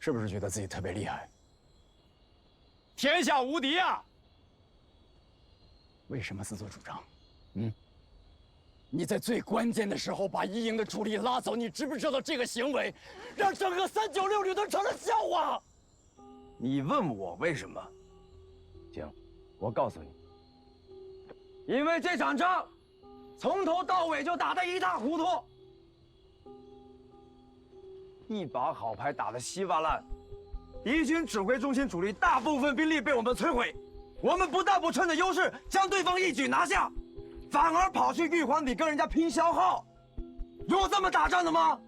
是不是觉得自己特别厉害？天下无敌啊！为什么自作主张？你在最关键的时候把一营的主力拉走，你知不知道这个行为让整个396旅都成了笑话？你问我为什么？行，我告诉你，因为这场仗从头到尾就打得一塌糊涂，一把好牌打得稀巴烂，敌军指挥中心主力大部分兵力被我们摧毁，我们不但不趁着优势将对方一举拿下，反而跑去玉皇里跟人家拼消耗，有这么打仗的吗？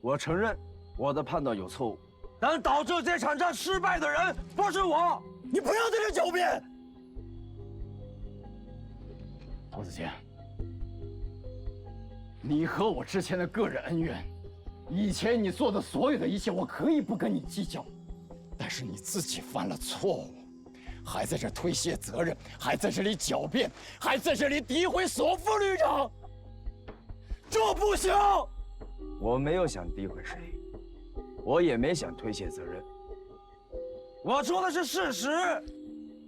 我承认我的判断有错误，但导致这场仗失败的人不是我。你不要在这狡辩！郭子健，你和我之前的个人恩怨，以前你做的所有的一切，我可以不跟你计较，但是你自己犯了错误，还在这推卸责任，还在这里狡辩，还在这里诋毁索夫旅长，这不行！我没有想诋毁谁，我也没想推卸责任，我说的是事实。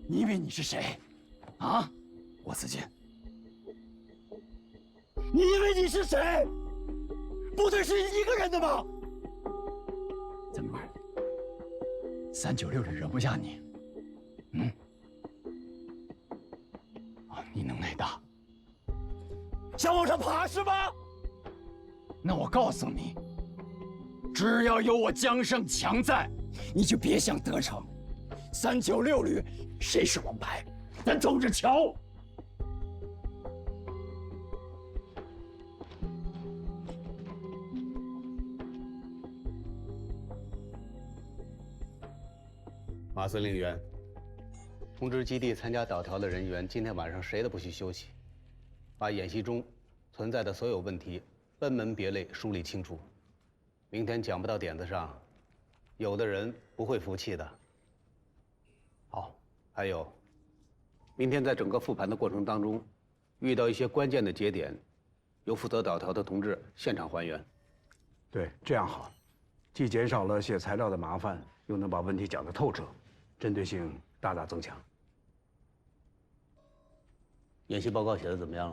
你以为你是谁？啊，郭子健，你以为你是谁？部队是一个人的吗？怎么，396旅惹不下你？你能耐大，想往上爬是吗？那我告诉你，只要有我江胜强在，你就别想得逞。396旅谁是王牌，咱走着瞧。马司令员，通知基地参加导调的人员，今天晚上谁都不许休息，把演习中存在的所有问题分门别类梳理清楚。明天讲不到点子上，有的人不会服气的。好，还有，明天在整个复盘的过程当中，遇到一些关键的节点，由负责导调的同志现场还原。对，这样好，既减少了写材料的麻烦，又能把问题讲得透彻，针对性大大增强。演习报告写的怎么样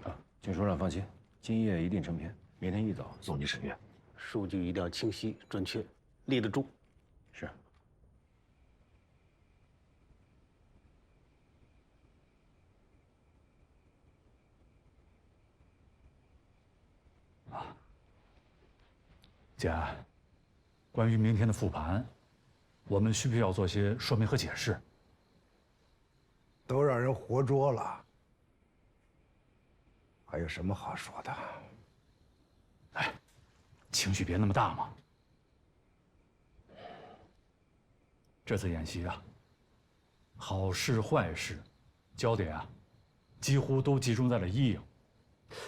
了？军首长放心，今夜一定成片，明天一早送你审阅。数据一定要清晰准确，立得住。是。姐，关于明天的复盘，我们需不需要做些说明和解释？都让人活捉了，还有什么好说的？哎，情绪别那么大嘛。这次演习啊，好事坏事，焦点啊，几乎都集中在了一营。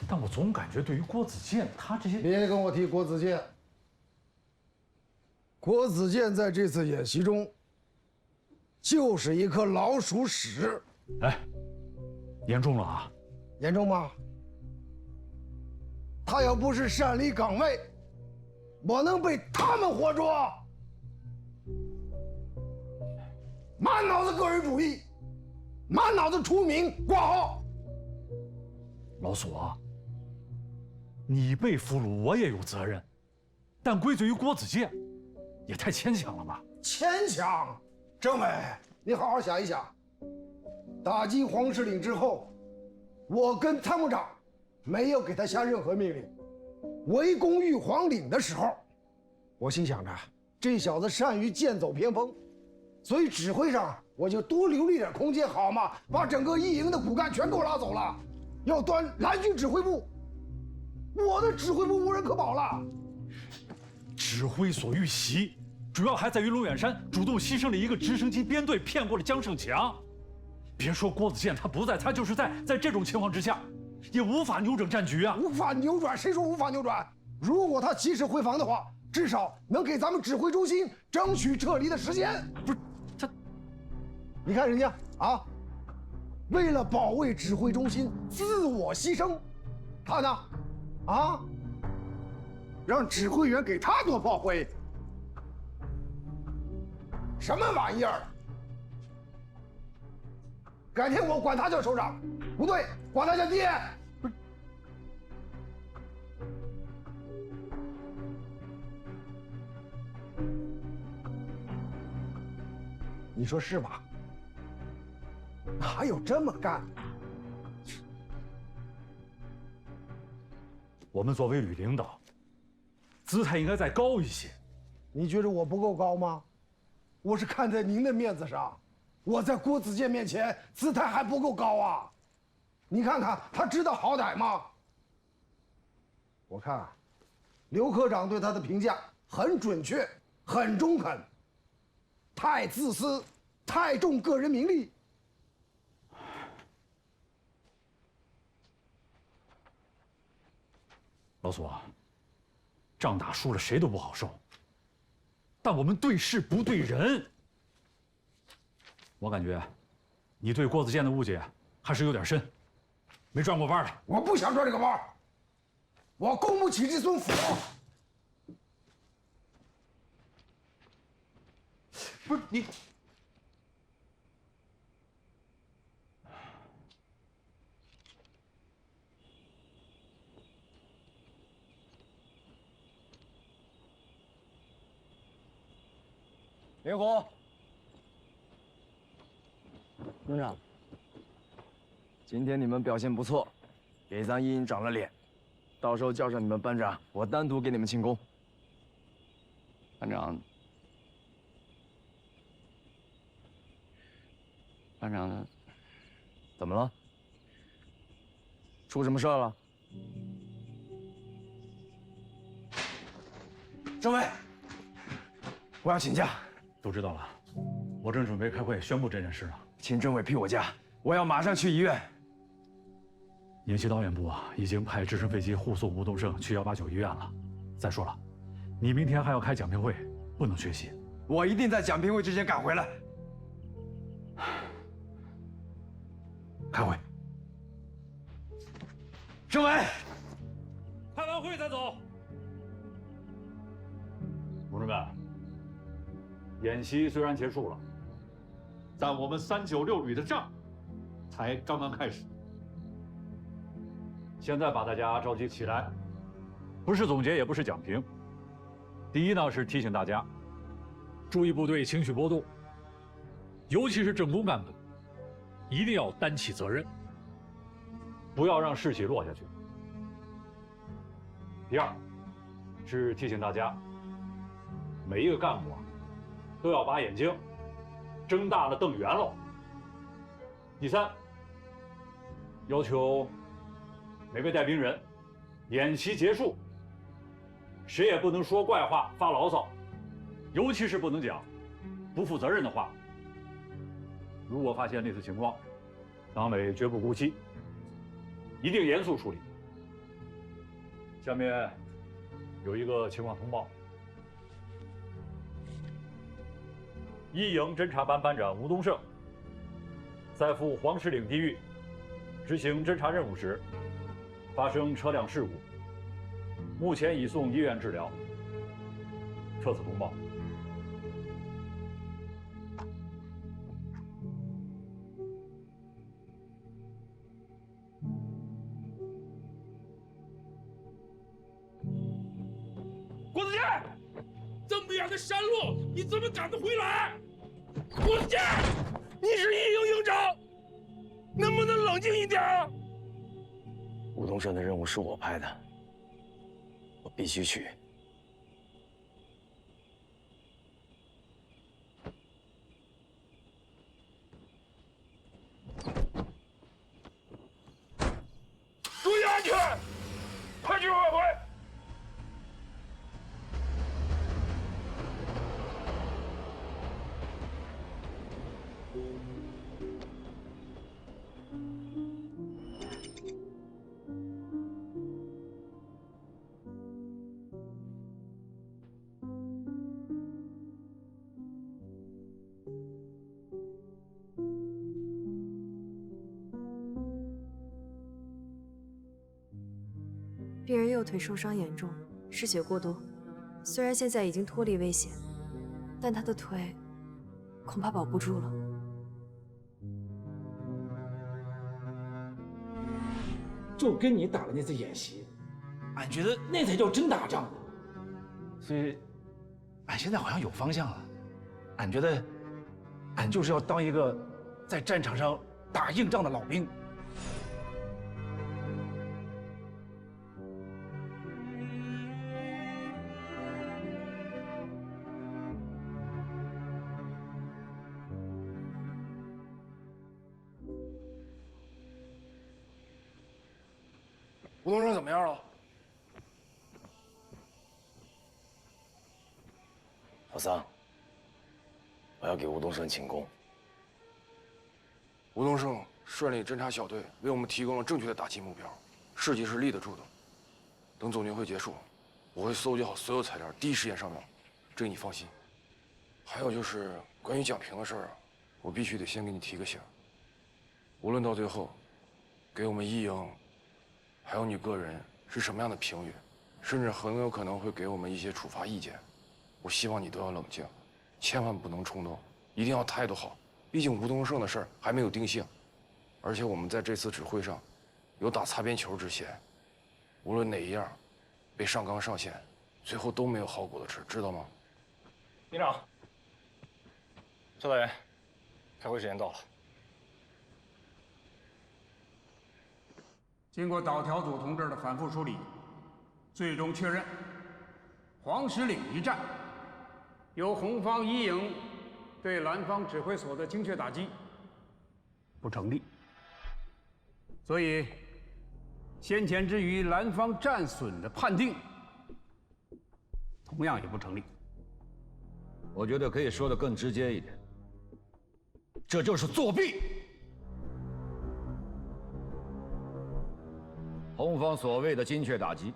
但我总感觉对于郭子健他这些……别跟我提郭子健。郭子健在这次演习中，就是一颗老鼠屎。哎，严重了啊！严重吗？他要不是擅离岗位，我能被他们活捉？满脑子个人主义，满脑子出名挂号。老索啊，你被俘虏，我也有责任，但归罪于郭子健，也太牵强了吧？牵强？政委，你好好想一想。打击黄石岭之后，我跟参谋长没有给他下任何命令。围攻玉皇岭的时候，我心想着这小子善于剑走偏锋，所以指挥上我就多留了一点空间，好嘛，把整个一营的骨干全给我拉走了，要端蓝军指挥部，我的指挥部无人可保了。指挥所遇袭，主要还在于龙远山主动牺牲了一个直升机编队，骗过了江胜强。别说郭子健他不在，他就是在这种情况之下，也无法扭转战局啊！无法扭转？谁说无法扭转？如果他及时回防的话，至少能给咱们指挥中心争取撤离的时间。不是他，你看人家啊，为了保卫指挥中心，自我牺牲，他呢，啊，让指挥员给他做炮灰，什么玩意儿？改天我管他叫首长，不对，管他叫爹。你说是吧？哪有这么干的？我们作为旅领导，姿态应该再高一些。你觉得我不够高吗？我是看在您的面子上，我在郭子健面前姿态还不够高啊！你看看他知道好歹吗？我看，刘科长对他的评价很准确，很中肯。太自私，太重个人名利。老苏啊，仗打输了谁都不好受，但我们对事不对人。我感觉，你对郭子健的误解还是有点深，没转过弯来。我不想转这个弯儿，我供不起这尊佛。不是你，灵狐，营长，今天你们表现不错，给咱营长了脸，到时候叫上你们班长，我单独给你们庆功。班长。班长，怎么了？出什么事儿了？政委，我要请假。都知道了，我正准备开会宣布这件事呢。请政委批我假，我要马上去医院。演习导演部已经派直升飞机护送吴东胜去189医院了。再说了，你明天还要开讲评会，不能缺席。我一定在讲评会之前赶回来。开会。政委，开完会再走。同志们，演习虽然结束了，但我们396旅的仗才刚刚开始。现在把大家召集起来，不是总结，也不是讲评。第一呢，是提醒大家注意部队情绪波动，尤其是政工干部，一定要担起责任，不要让士气落下去。第二，是提醒大家，每一个干部都要把眼睛睁大了瞪圆了。第三，要求每位带兵人，演习结束，谁也不能说怪话、发牢骚，尤其是不能讲不负责任的话。如果发现类似情况，党委绝不姑息，一定严肃处理。下面有一个情况通报：一营侦察班班长吴东胜在赴黄石岭地域执行侦察任务时，发生车辆事故，目前已送医院治疗。特此通报。郭子健，这么远的山路，你怎么赶得回来？郭子健，你是一营营长，能不能冷静一点？吴东胜的任务是我派的，我必须去。注意安全，快去开会。病人右腿受伤严重，失血过多。虽然现在已经脱离危险，但他的腿恐怕保不住了。就跟你打的那次演习，俺觉得那才叫真打仗。所以，俺现在好像有方向了。俺觉得，俺就是要当一个在战场上打硬仗的老兵。吴东升怎么样了？老三，我要给吴东升请功。吴东升率领侦察小队为我们提供了正确的打击目标，事迹是立得住的。等总军会结束，我会搜集好所有材料，第一时间上报，这个你放心。还有就是关于蒋平的事儿啊，我必须得先给你提个醒。无论到最后，给我们一营，还有你个人是什么样的评语，甚至很有可能会给我们一些处罚意见。我希望你都要冷静，千万不能冲动，一定要态度好。毕竟吴东升的事儿还没有定性，而且我们在这次指挥上有打擦边球之嫌，无论哪一样被上纲上线，最后都没有好果子吃，知道吗？营长，赵大员，开会时间到了。经过导条组同志的反复梳理，最终确认，黄石岭一战由红方一营对蓝方指挥所的精确打击不成立，所以先前之于蓝方战损的判定同样也不成立。我觉得可以说得更直接一点，这就是作弊。红方所谓的精确打击，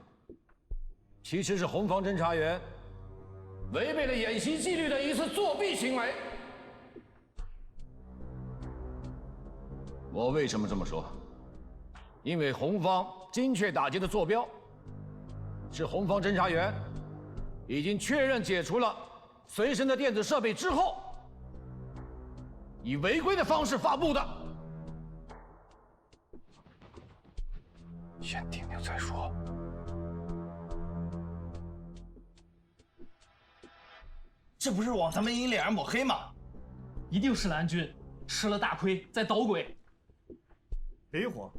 其实是红方侦察员违背了演习纪律的一次作弊行为。我为什么这么说？因为红方精确打击的坐标是红方侦察员已经确认解除了随身的电子设备之后，以违规的方式发布的。先听听再说。这不是往咱们营脸上抹黑吗？一定是蓝军吃了大亏，在捣鬼。别一伙，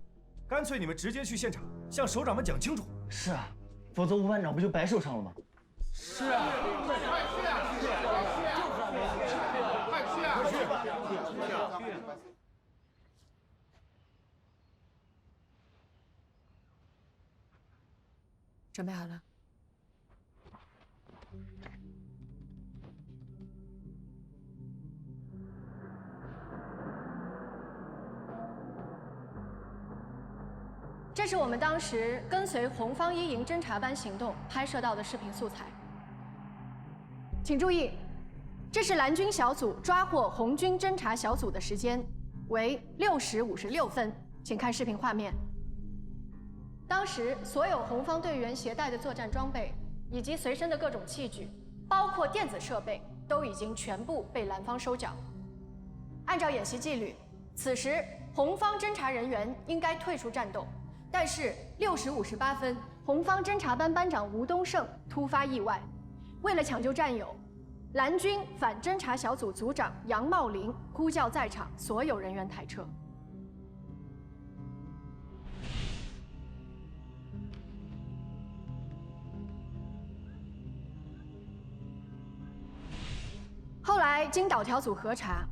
干脆你们直接去现场，向首长们讲清楚。是啊，否则吴班长不就白受伤了吗？是啊，快去啊！快去啊！准备好了。这是我们当时跟随红方一营侦察班行动拍摄到的视频素材。请注意，这是蓝军小组抓获红军侦察小组的时间为6时56分，请看视频画面。当时所有红方队员携带的作战装备以及随身的各种器具，包括电子设备，都已经全部被蓝方收缴。按照演习纪律，此时红方侦察人员应该退出战斗。但是6时58分，红方侦察班班长吴东胜突发意外，为了抢救战友，蓝军反侦察小组组长杨茂林呼叫在场所有人员抬车。后来经导条组核查，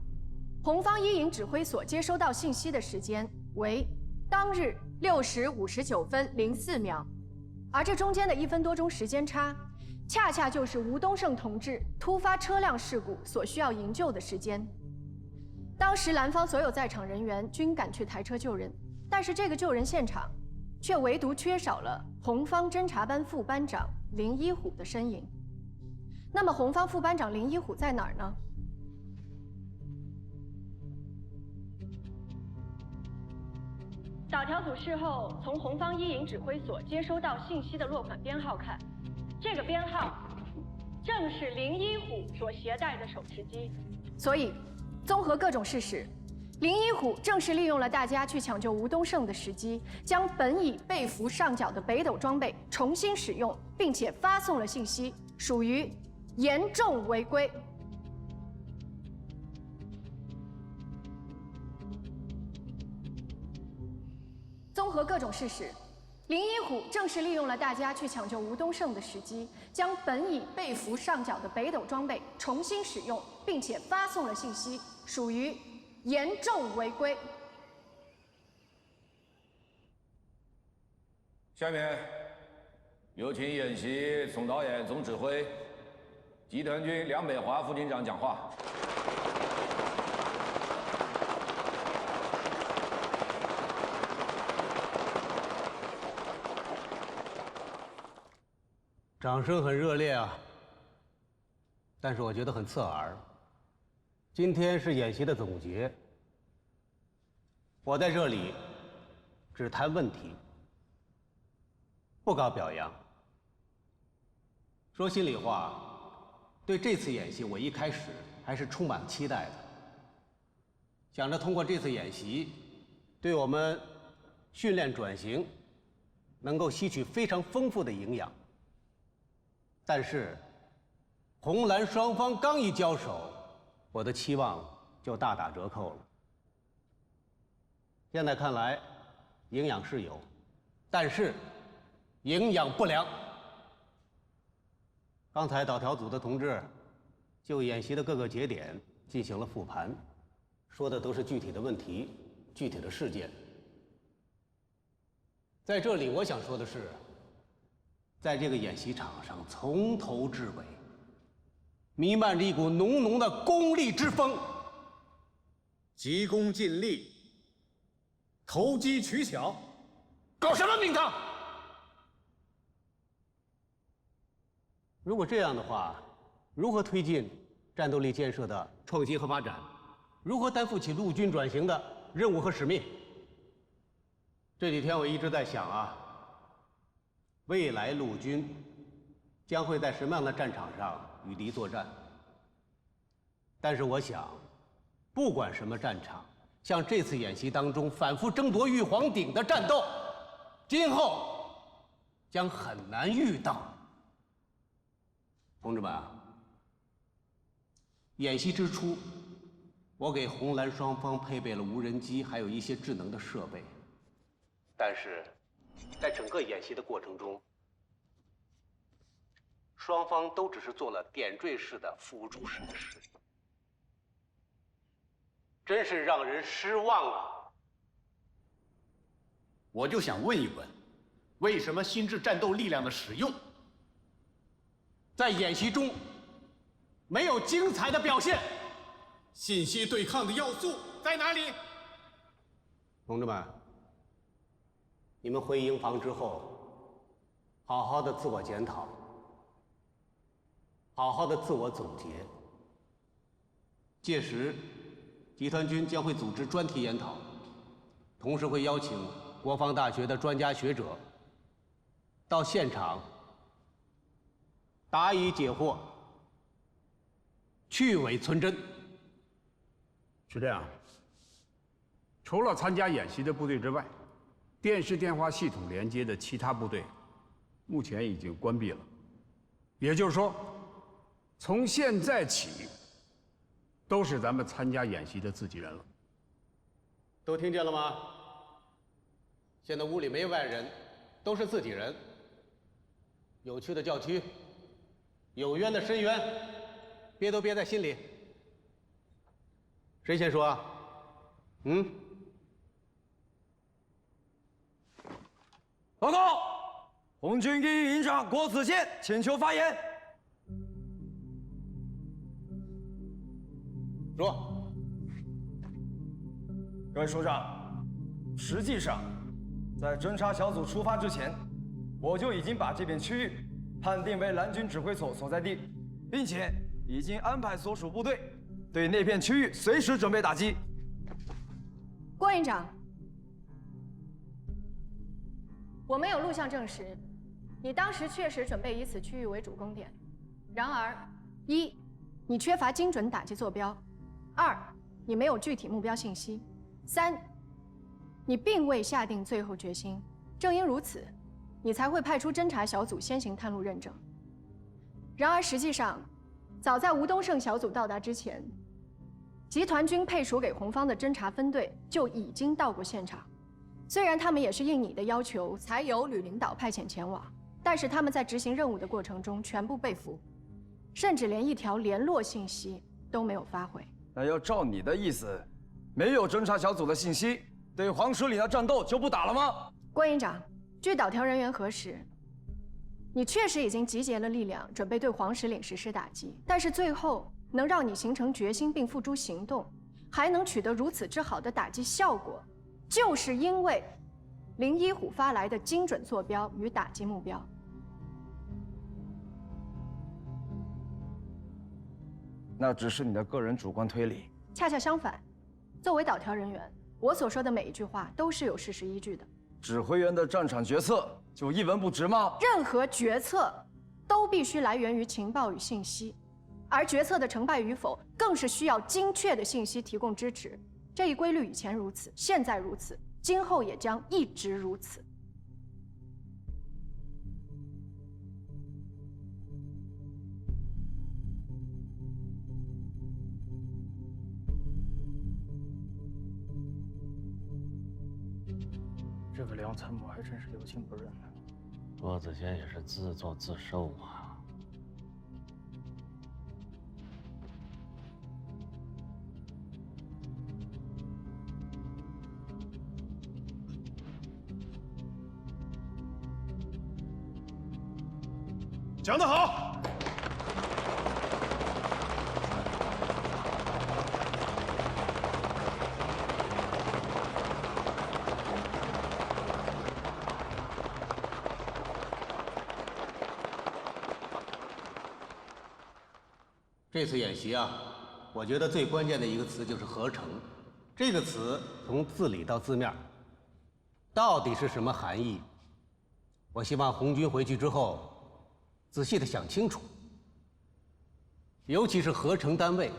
红方一营指挥所接收到信息的时间为当日6时59分04秒，而这中间的1分多钟时间差，恰恰就是吴东胜同志突发车辆事故所需要营救的时间。当时蓝方所有在场人员均赶去抬车救人，但是这个救人现场却唯独缺少了红方侦察班副班长林一虎的身影。那么红方副班长林一虎在哪儿呢？导条组事后从红方一营指挥所接收到信息的落款编号看，这个编号正是林一虎所携带的手持机。所以，综合各种事实，林一虎正是利用了大家去抢救吴东胜的时机，将本已被俘上缴的北斗装备重新使用，并且发送了信息，属于严重违规。综合各种事实，林一虎正是利用了大家去抢救吴东胜的时机，将本已被俘上缴的北斗装备重新使用，并且发送了信息，属于严重违规。下面有请演习总导演、总指挥、集团军梁北华副军长讲话。掌声很热烈啊，但是我觉得很刺耳。今天是演习的总结，我在这里只谈问题，不搞表扬。说心里话，对这次演习我一开始还是充满期待的，想着通过这次演习，对我们训练转型能够吸取非常丰富的营养。但是，红蓝双方刚一交手，我的期望就大打折扣了。现在看来，营养是有，但是营养不良。刚才导调组的同志就演习的各个节点进行了复盘，说的都是具体的问题、具体的事件。在这里，我想说的是，在这个演习场上，从头至尾弥漫着一股浓浓的功利之风，急功近利，投机取巧，搞什么名堂？如果这样的话，如何推进战斗力建设的创新和发展？如何担负起陆军转型的任务和使命？这几天我一直在想啊，未来陆军将会在什么样的战场上与敌作战？但是我想，不管什么战场，像这次演习当中反复争夺玉皇鼎的战斗，今后将很难遇到。同志们啊，演习之初，我给红蓝双方配备了无人机，还有一些智能的设备。但是，在整个演习的过程中，双方都只是做了点缀式的辅助式的事，真是让人失望啊！我就想问一问，为什么心智战斗力量的使用在演习中没有精彩的表现？信息对抗的要素在哪里？同志们，你们回营房之后，好好的自我检讨，好好的自我总结。届时，集团军将会组织专题研讨，同时会邀请国防大学的专家学者到现场答疑解惑，去伪存真。是这样，除了参加演习的部队之外，电视电话系统连接的其他部队，目前已经关闭了。也就是说，从现在起，都是咱们参加演习的自己人了。都听见了吗？现在屋里没外人，都是自己人。有趣的叫屈，有冤的申冤，憋都憋在心里。谁先说啊？报告，红军一营长郭子健请求发言。说。各位首长，实际上，在侦察小组出发之前，我就已经把这片区域判定为蓝军指挥所所在地，并且已经安排所属部队对那片区域随时准备打击。郭营长，我们有录像证实，你当时确实准备以此区域为主攻点。然而，一，你缺乏精准打击坐标； 2，你没有具体目标信息；3，你并未下定最后决心。正因如此，你才会派出侦查小组先行探路认证。然而实际上，早在吴东胜小组到达之前，集团军配属给红方的侦察分队就已经到过现场。虽然他们也是应你的要求才由吕领导派遣前往，但是他们在执行任务的过程中全部被俘，甚至连一条联络信息都没有发回。那要照你的意思，没有侦察小组的信息，对黄石岭的战斗就不打了吗？郭营长，据导条人员核实，你确实已经集结了力量，准备对黄石岭实施打击，但是最后能让你形成决心并付诸行动，还能取得如此之好的打击效果，就是因为林一虎发来的精准坐标与打击目标。那只是你的个人主观推理。恰恰相反，作为导条人员，我所说的每一句话都是有事实依据的。指挥员的战场决策就一文不值吗？任何决策都必须来源于情报与信息，而决策的成败与否，更是需要精确的信息提供支持。这一规律以前如此，现在如此，今后也将一直如此。这个梁参谋还真是留情不认呢。郭子轩也是自作自受啊。讲得好！这次演习啊，我觉得最关键的一个词就是合成。这个词从字里到字面，到底是什么含义？我希望红军回去之后，仔细的想清楚。尤其是合成单位，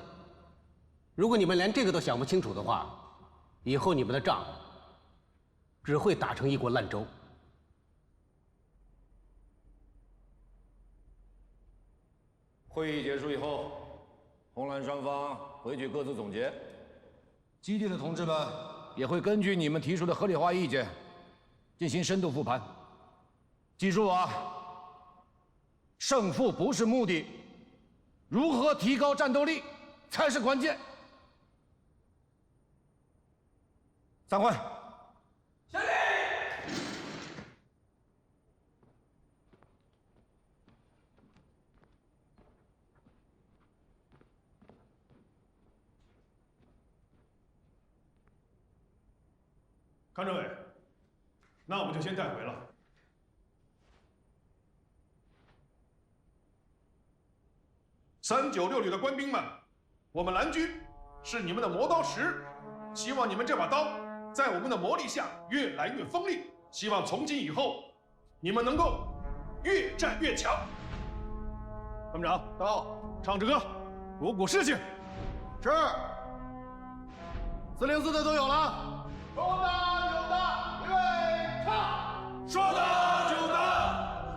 如果你们连这个都想不清楚的话，以后你们的仗只会打成一锅烂粥。会议结束以后，红蓝双方回去各自总结。基地的同志们也会根据你们提出的合理化意见，进行深度复盘。记住啊，胜负不是目的，如何提高战斗力才是关键。散会。下令！康政委，那我们就先带回了。396旅的官兵们，我们蓝军是你们的磨刀石，希望你们这把刀在我们的磨砺下越来越锋利。希望从今以后，你们能够越战越强。参谋长到，唱支歌，鼓舞士气。是。404的都有了。说的有的，预备唱。说的就的，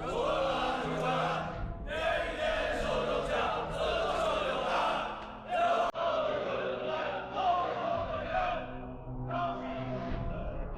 说的就的，天天手中枪，自手榴弹，六号日本来，后手的人，让心在旁。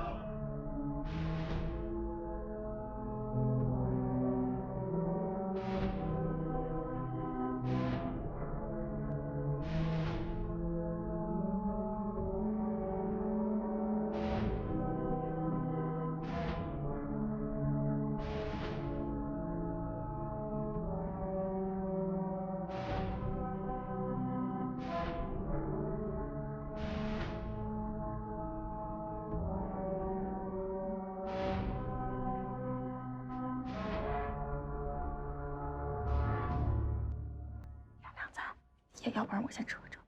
要不然我先撤撤。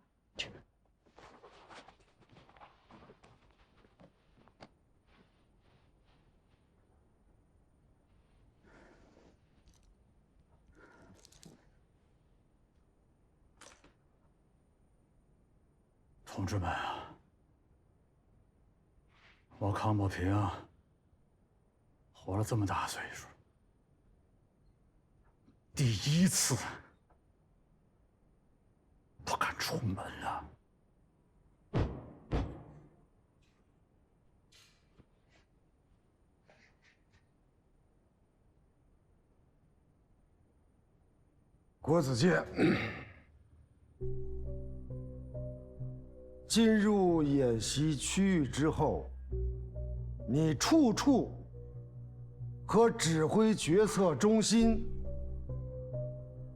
同志们啊，我康保平活了这么大岁数，第一次不敢出门了。郭子健，进入演习区域之后，你处处和指挥决策中心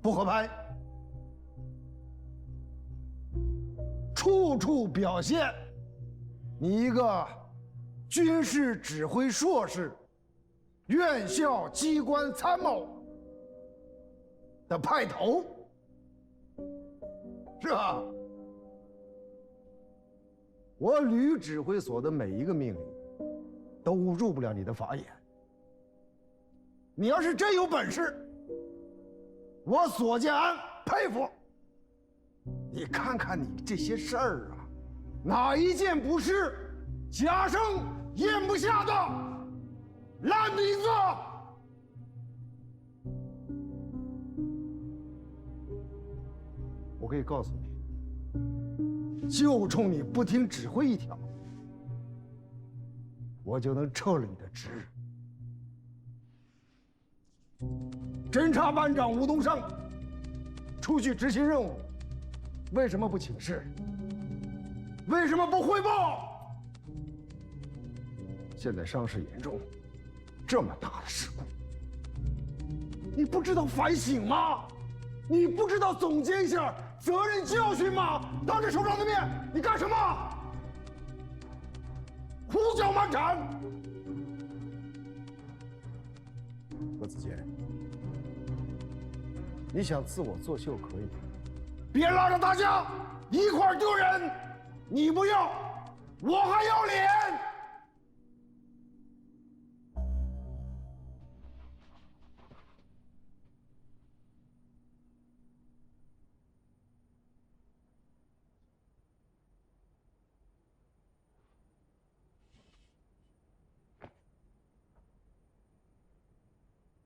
不合拍，处处表现你一个军事指挥硕士、院校机关参谋的派头，是吧？我旅指挥所的每一个命令都入不了你的法眼。你要是真有本事，我索建安佩服。你看看你这些事儿啊，哪一件不是贾生咽不下的烂鼻子？我可以告诉你，就冲你不听指挥一条，我就能撤了你的职。侦察班长吴东升出去执行任务，为什么不请示？为什么不汇报？现在伤势严重，这么大的事故，你不知道反省吗？你不知道总结一下责任教训吗？当着首长的面，你干什么？胡搅蛮缠！郭子健，你想自我作秀可以，别拉着大家一块儿丢人。你不要，我还要脸。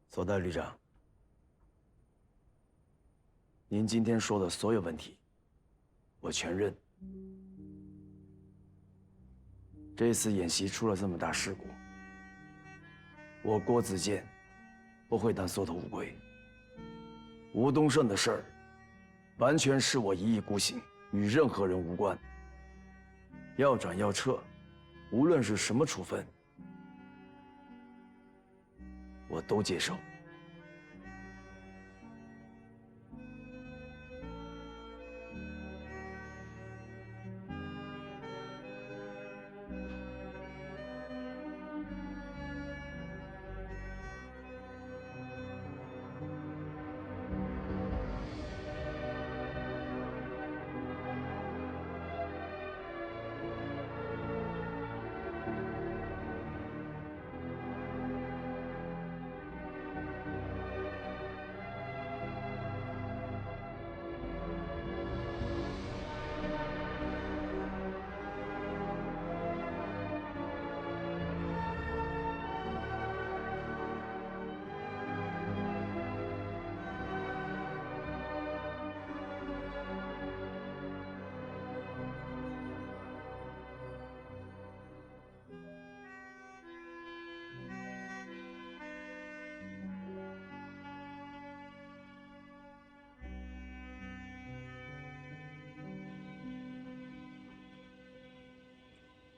左代旅长，您今天说的所有问题，我全认。这次演习出了这么大事故，我郭子健不会当缩头乌龟。吴东胜的事儿，完全是我一意孤行，与任何人无关。要转要撤，无论是什么处分，我都接受。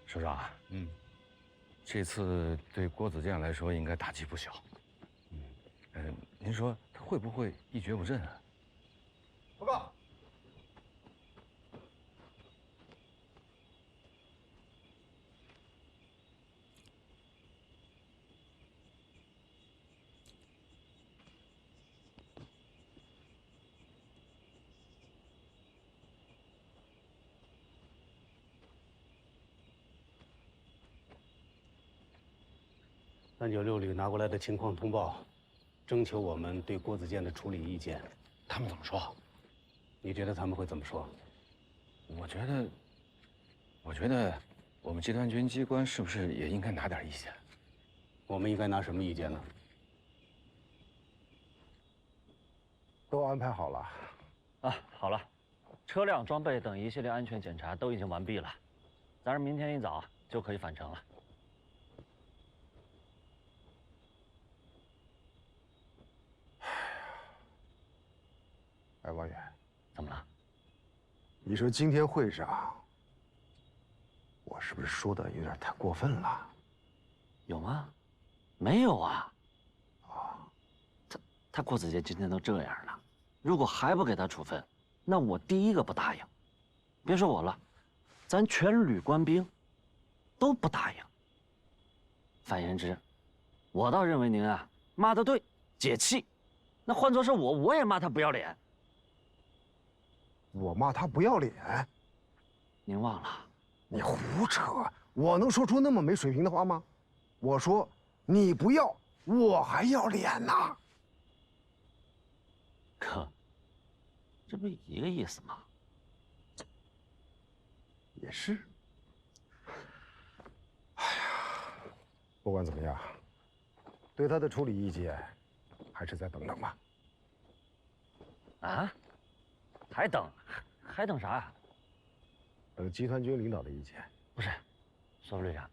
首长，这次对郭子健来说应该打击不小。您说他会不会一蹶不振啊？报告。396旅拿过来的情况通报，征求我们对郭子健的处理意见。他们怎么说？你觉得他们会怎么说？我觉得我觉得我们集团军机关是不是也应该拿点意见？我们应该拿什么意见呢？都安排好了。啊，好了，车辆、装备等一系列安全检查都已经完毕了，咱明天一早就可以返程了。哎，王远，怎么了？你说今天会上，我是不是说的有点太过分了？有吗？没有啊。他郭子健今天都这样了，如果还不给他处分，那我第一个不答应。别说我了，咱全旅官兵都不答应。范言之，我倒认为您啊骂得对，解气。那换作是我，我也骂他不要脸。我骂他不要脸？您忘了？你胡扯！我能说出那么没水平的话吗？我说你不要，我还要脸呢。哥，这不一个意思吗？也是。哎呀，不管怎么样，对他的处理意见，还是再等等吧。啊？还等？还等啥呀？等集团军领导的意见。不是，索副旅长，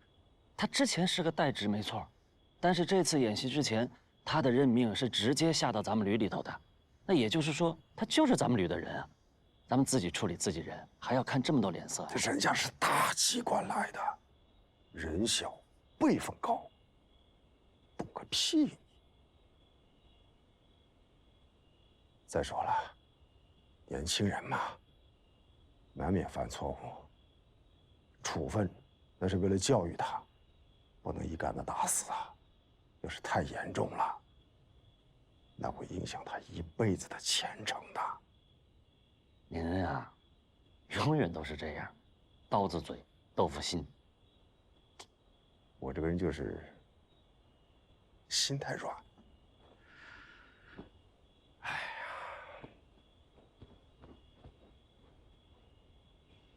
他之前是个代职没错，但是这次演习之前，他的任命是直接下到咱们旅里头的。那也就是说，他就是咱们旅的人啊，咱们自己处理自己人，还要看这么多脸色。人家是大机关来的，人小辈分高，懂个屁！再说了，年轻人嘛，难免犯错误。处分那是为了教育他，不能一竿子打死啊！要是太严重了，那会影响他一辈子的前程的。您啊，永远都是这样，刀子嘴豆腐心。我这个人就是心太软。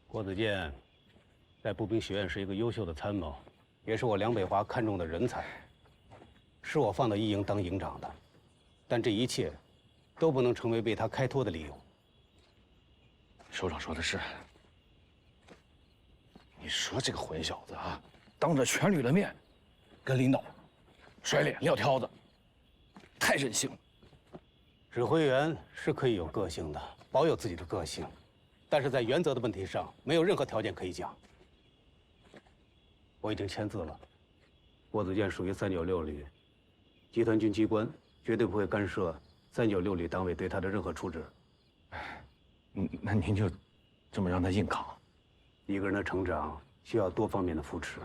郭子健在步兵学院是一个优秀的参谋，也是我梁北华看中的人才，是我放到一营当营长的。但这一切都不能成为为他开脱的理由。首长说的是，你说这个混小子啊，当着全旅的面跟领导甩脸撂挑子，太任性了。指挥员是可以有个性的，保有自己的个性，但是在原则的问题上，没有任何条件可以讲。我已经签字了，郭子健属于396旅，集团军机关绝对不会干涉396旅单位对他的任何处置。那您就这么让他硬扛？一个人的成长需要多方面的扶持，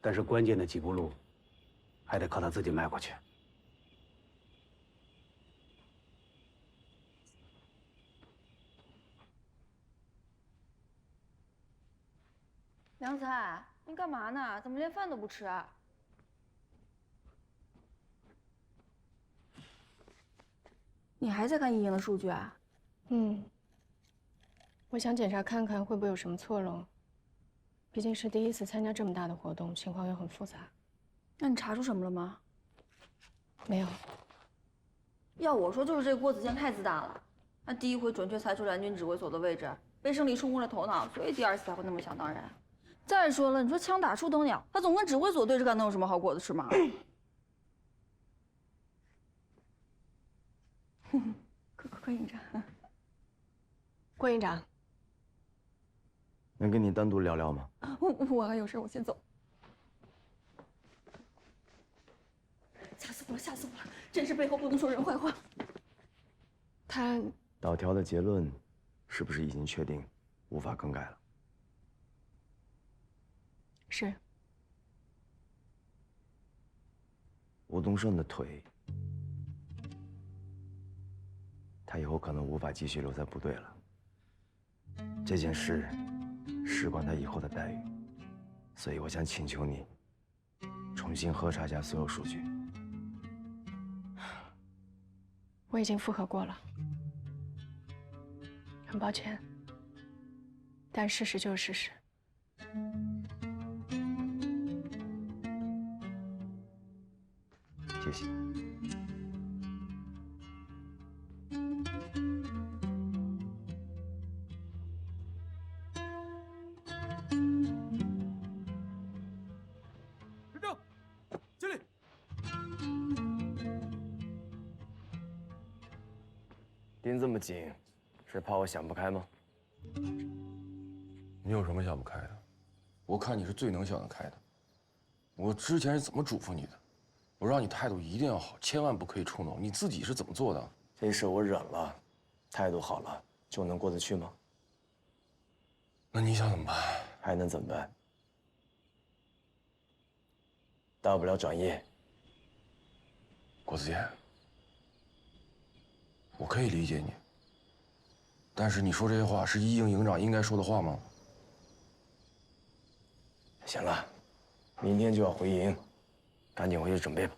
但是关键的几步路，还得靠他自己迈过去。梁才，你干嘛呢？怎么连饭都不吃啊？你还在看一营的数据啊？我想检查看看会不会有什么错漏。毕竟是第一次参加这么大的活动，情况又很复杂。那你查出什么了吗？没有。要我说，就是这个郭子健太自大了。他第一回准确猜出蓝军指挥所的位置，被胜利冲昏了头脑，所以第二次才会那么想当然。再说了，你说枪打出头鸟，他总跟指挥所对着干，能有什么好果子吃吗？郭营长，郭营长，能跟你单独聊聊吗？我还有事，我先走。吓死我了，吓死我了！真是背后不能说人坏话。他导条的结论是不是已经确定，无法更改了？是。吴东胜的腿，他以后可能无法继续留在部队了。这件事事关他以后的待遇，所以我想请求你重新核查一下所有数据。我已经复核过了，很抱歉，但事实就是事实。谢谢。陈正，经理。盯这么紧，是怕我想不开吗？你有什么想不开的？我看你是最能想得开的。我之前是怎么嘱咐你的？我让你态度一定要好，千万不可以触怒。你自己是怎么做的？这事我忍了，态度好了就能过得去吗？那你想怎么办？还能怎么办？大不了转业。郭子健，我可以理解你，但是你说这些话是一营营长应该说的话吗？行了，明天就要回营，赶紧回去准备吧。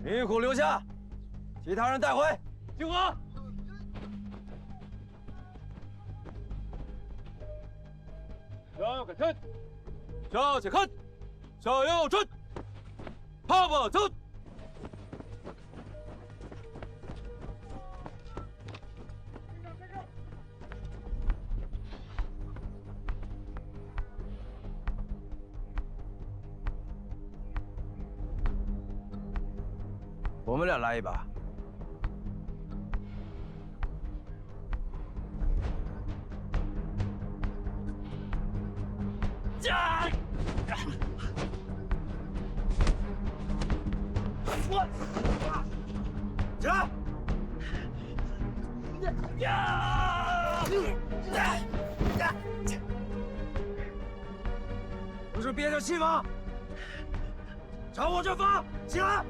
林玉虎留下，其他人带回。集合。向右看天，向前看，向右转，趴吧走。我们俩来一把。不是憋着气吗？朝我这发，起来！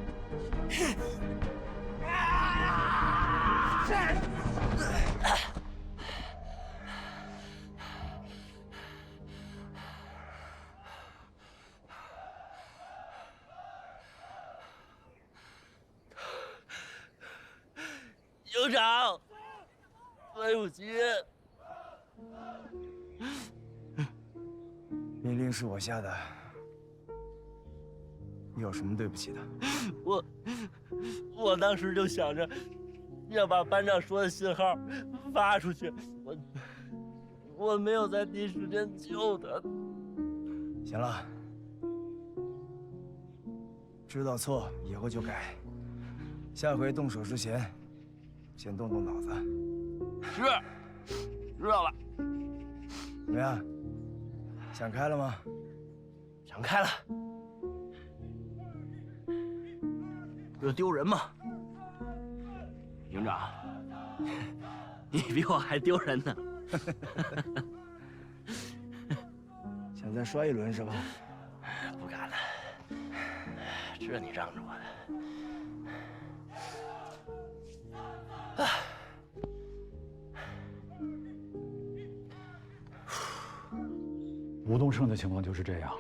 营长，对不起。命令是我下的，你有什么对不起的？我当时就想着要把班长说的信号发出去，我没有在第一时间救他。行了，知道错以后就改，下回动手之前，先动动脑子。是，知道了。怎么样？想开了吗？想开了。有丢人吗？营长，你比我还丢人呢。想再摔一轮是吧？不敢了，这你让着我的。吴东胜的情况就是这样，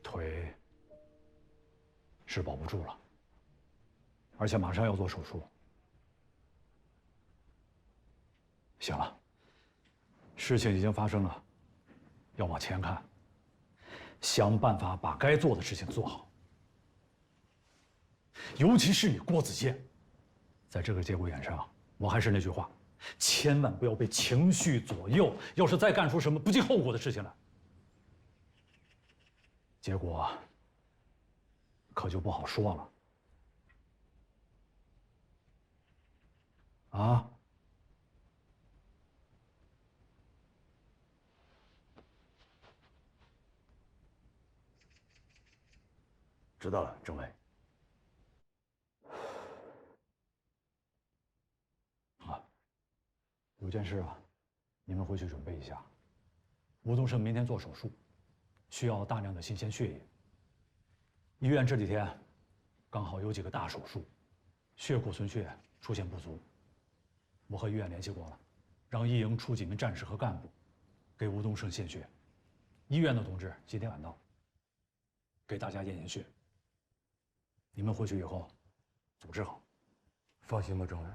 腿是保不住了，而且马上要做手术。行了，事情已经发生了，要往前看，想办法把该做的事情做好。尤其是你郭子健，在这个节骨眼上，我还是那句话，千万不要被情绪左右，要是再干出什么不计后果的事情来，结果可就不好说了。啊？知道了，政委。有件事啊，你们回去准备一下。吴东胜明天做手术，需要大量的新鲜血液。医院这几天刚好有几个大手术，血库存血出现不足。我和医院联系过了，让一营出几名战士和干部，给吴东胜献血。医院的同志今天晚到，给大家验验血。你们回去以后组织好。放心吧，政委。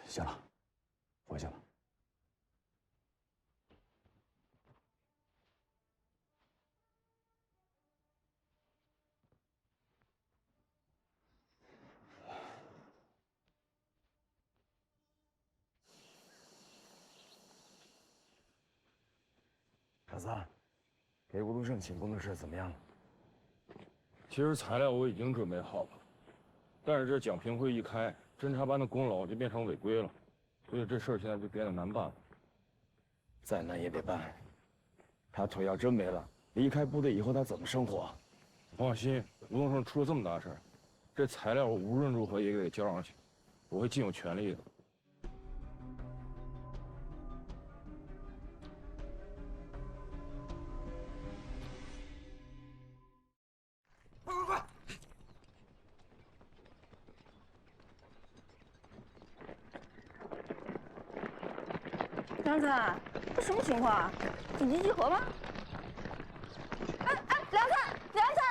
行了，回去了。小三，给吴东胜请功的事怎么样了？其实材料我已经准备好了，但是这奖评会一开，侦察班的功劳就变成违规了，所以这事儿现在就变得难办了。再难也得办。他腿要真没了，离开部队以后他怎么生活？放心，吴东胜出了这么大事儿，这材料我无论如何也得交上去，我会尽有全力的。快！梁子，这什么情况啊？紧急集合吗？梁子，梁子！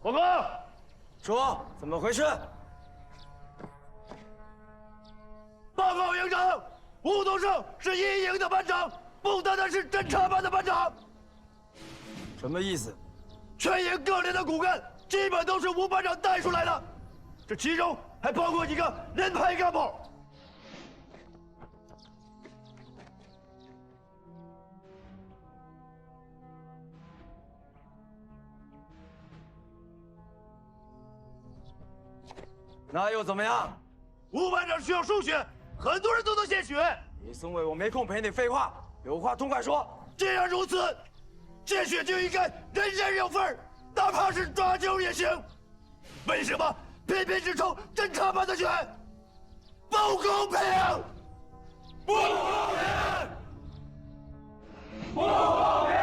报告，说怎么回事？报告营长，吴东胜是一营的班长，不单单是侦察班的班长。什么意思？全营各连的骨干基本都是吴班长带出来的，这其中还包括几个人派干部。那又怎么样？吴班长需要输血，很多人都能献血。李松伟，我没空陪你废话，有话痛快说。既然如此，献血就应该人人有份，哪怕是抓阄也行。为什么偏偏只抽侦察班的血？不公平！不公平！不公平！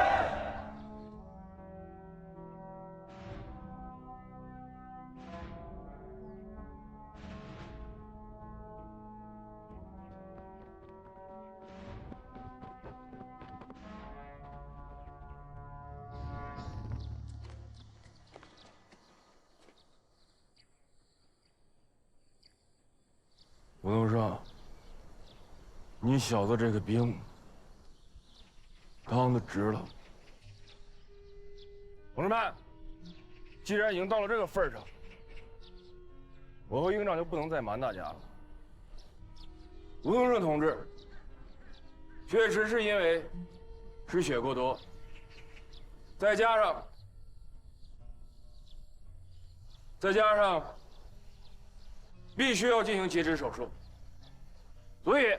吴东胜，你小子这个兵当的值了。同志们，既然已经到了这个份上，我和营长就不能再瞒大家了。吴东胜同志，确实是因为失血过多，再加上必须要进行截肢手术，所以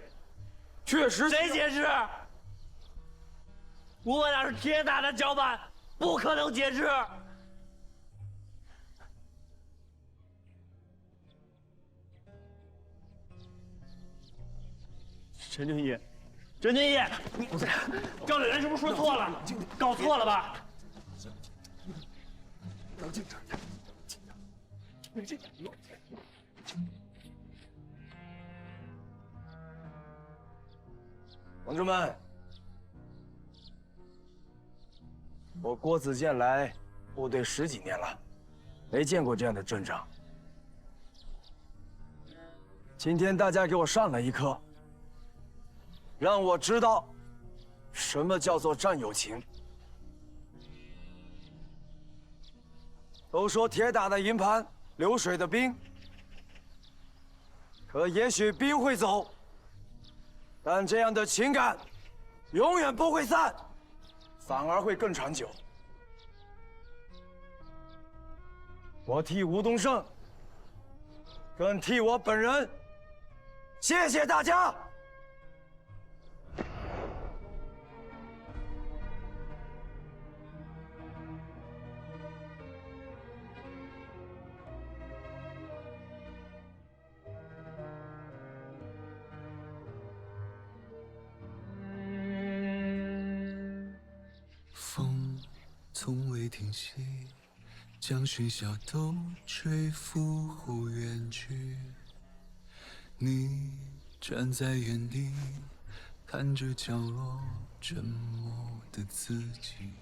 确实谁截肢？吴班长是铁打的脚板，不可能截肢。陈俊义，陈俊义，你教练员是不是说错了？搞错了吧？冷静点，冷静点。同志们，我郭子健来部队10几年了，没见过这样的阵仗。今天大家给我上了一课，让我知道什么叫做战友情。都说铁打的营盘流水的兵，可也许兵会走，但这样的情感永远不会散。反而会更长久。我替吴东胜，更替我本人，谢谢大家。风从未停息，将喧嚣都吹拂后远去。你站在原地，看着角落沉默的自己。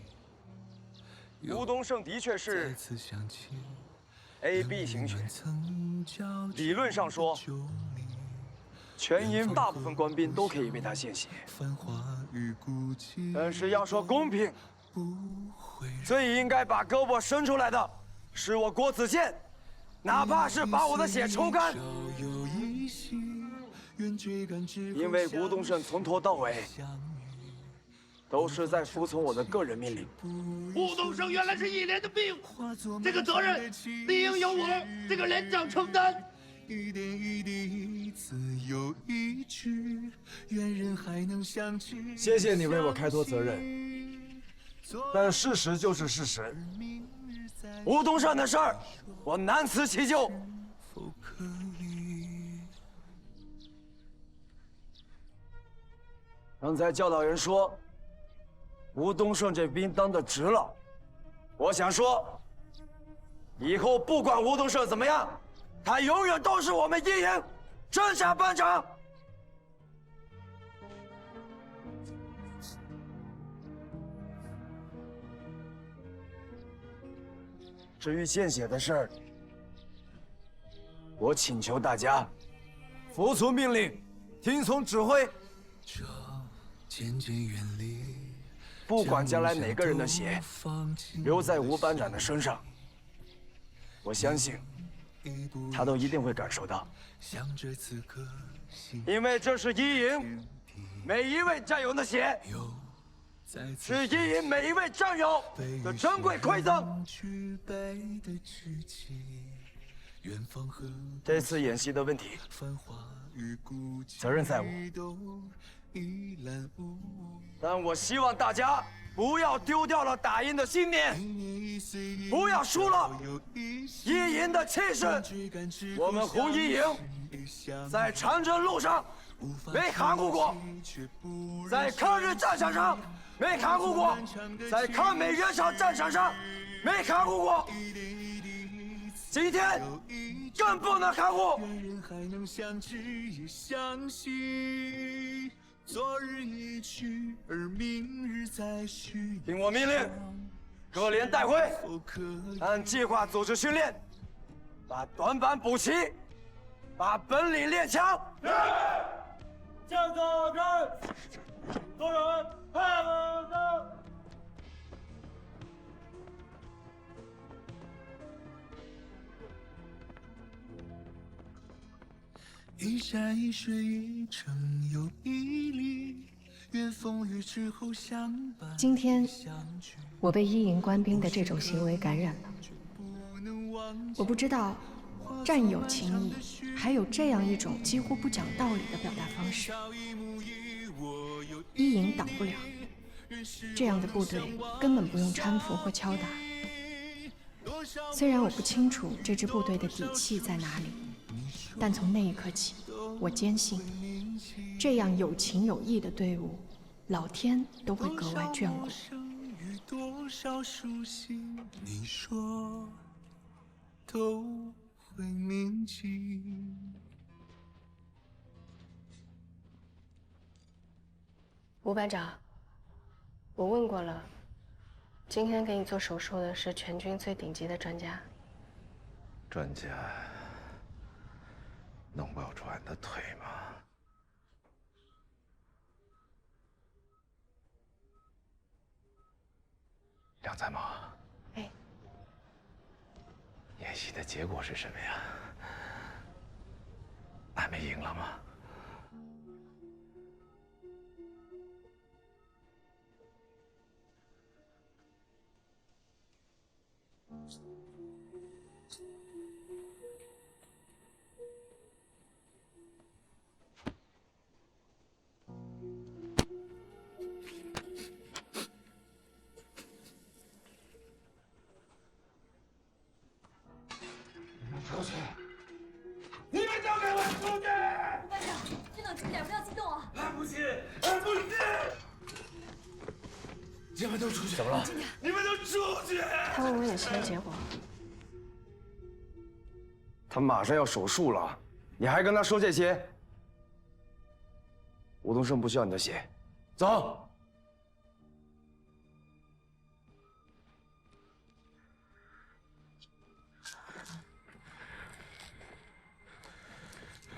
吴东胜的确是 AB 型血，理论上说，全营大部分官兵都可以为他献血。但是要说公平，最应该把胳膊伸出来的是我郭子健，哪怕是把我的血抽干。因为吴东胜从头到尾都是在服从我的个人命令。吴东胜原来是一连的兵，这个责任理应由我这个连长承担。一点一滴，一字又一句，愿人还能想起。谢谢你为我开脱责任，但事实就是事实。吴东胜的事儿，我难辞其咎。刚才教导员说，吴东胜这兵当得值了。我想说，以后不管吴东胜怎么样，他永远都是我们一营镇下班长。至于献血的事儿，我请求大家服从命令，听从指挥。渐渐远离，不管将来哪个人的血留在吴班长的身上，我相信他都一定会感受到，因为这是一营每一位战友的血，是一营每一位战友的珍贵馈赠。这次演习的问题，责任在我，但我希望大家不要丢掉了打赢的信念，不要输了一营的气势。我们红一营在长征路上没含糊过，在抗日战场上没含糊过，在抗美援朝战场上没含糊过，今天更不能含糊。昨日已去，而明日再续。听我命令，各连带会按计划组织训练，把短板补齐，把本领练强。将左人，左人派了的。一山一水一程又一里，愿风雨之后相伴。今天，我被一营官兵的这种行为感染了。我不知道，战友情谊还有这样一种几乎不讲道理的表达方式。一营挡不了，这样的部队根本不用搀扶或敲打。虽然我不清楚这支部队的底气在哪里。但从那一刻起，我坚信，这样有情有义的队伍，老天都会格外眷顾。多少书信，你说都会铭记。吴班长，我问过了，今天给你做手术的是全军最顶级的专家。专家。能抱住俺的腿吗？梁参谋，哎，演习的结果是什么呀？俺们赢了吗？你们都出去！怎么了？你们都出去！他问我演戏的结果。他马上要手术了，你还跟他说这些？吴东升不需要你的血，走。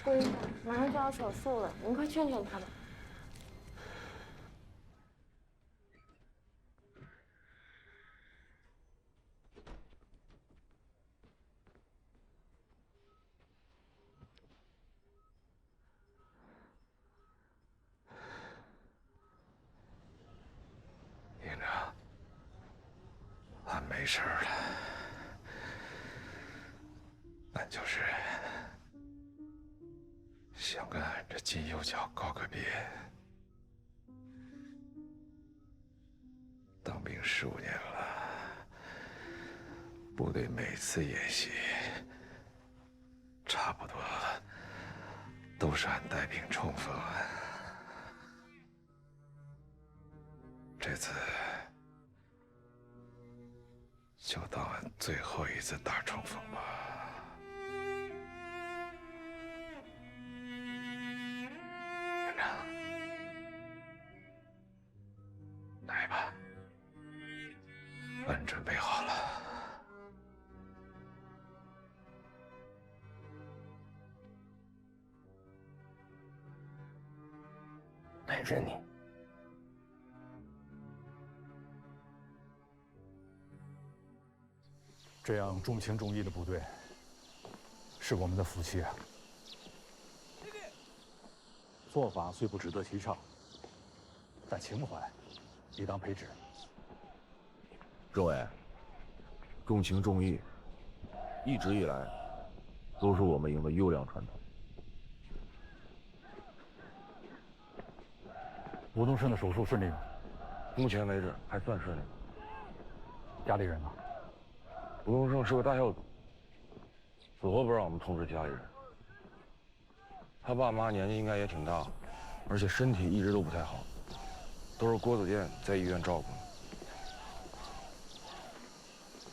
顾医生，马上就要手术了，您快劝劝他吧。营长，俺没事了，俺就是想跟俺这金右脚告个别。当兵15年了，部队每次演习，差不多都是俺带兵冲锋。这次就当俺最后一次大冲锋吧。营长，来吧，俺准备好了。陪着你。这样重情重义的部队，是我们的福气啊！做法虽不值得提倡，但情怀理当培植。政委，重情重义，一直以来都是我们营的优良传统。吴东升的手术顺利吗？目前为止还算顺利。家里人呢？吴东升是个大孝子，死活不让我们通知家里人。他爸妈年纪应该也挺大，而且身体一直都不太好，都是郭子健在医院照顾。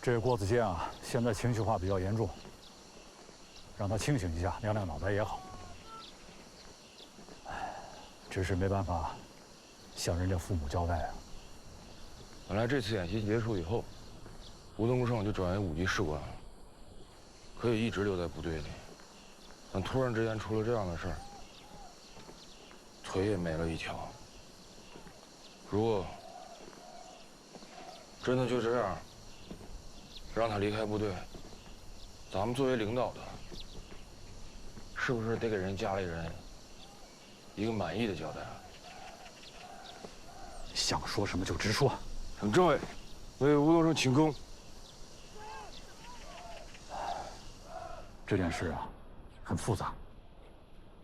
这个郭子健啊，现在情绪化比较严重，让他清醒一下，亮亮脑袋也好。只是没办法向人家父母交代啊。本来这次演习结束以后，吴东升就转为5级士官了，可以一直留在部队里。但突然之间出了这样的事儿，腿也没了一条。如果真的就这样让他离开部队，咱们作为领导的，是不是得给人家里人一个满意的交代啊？想说什么就直说。请政委为吴东升请功。这件事啊，很复杂。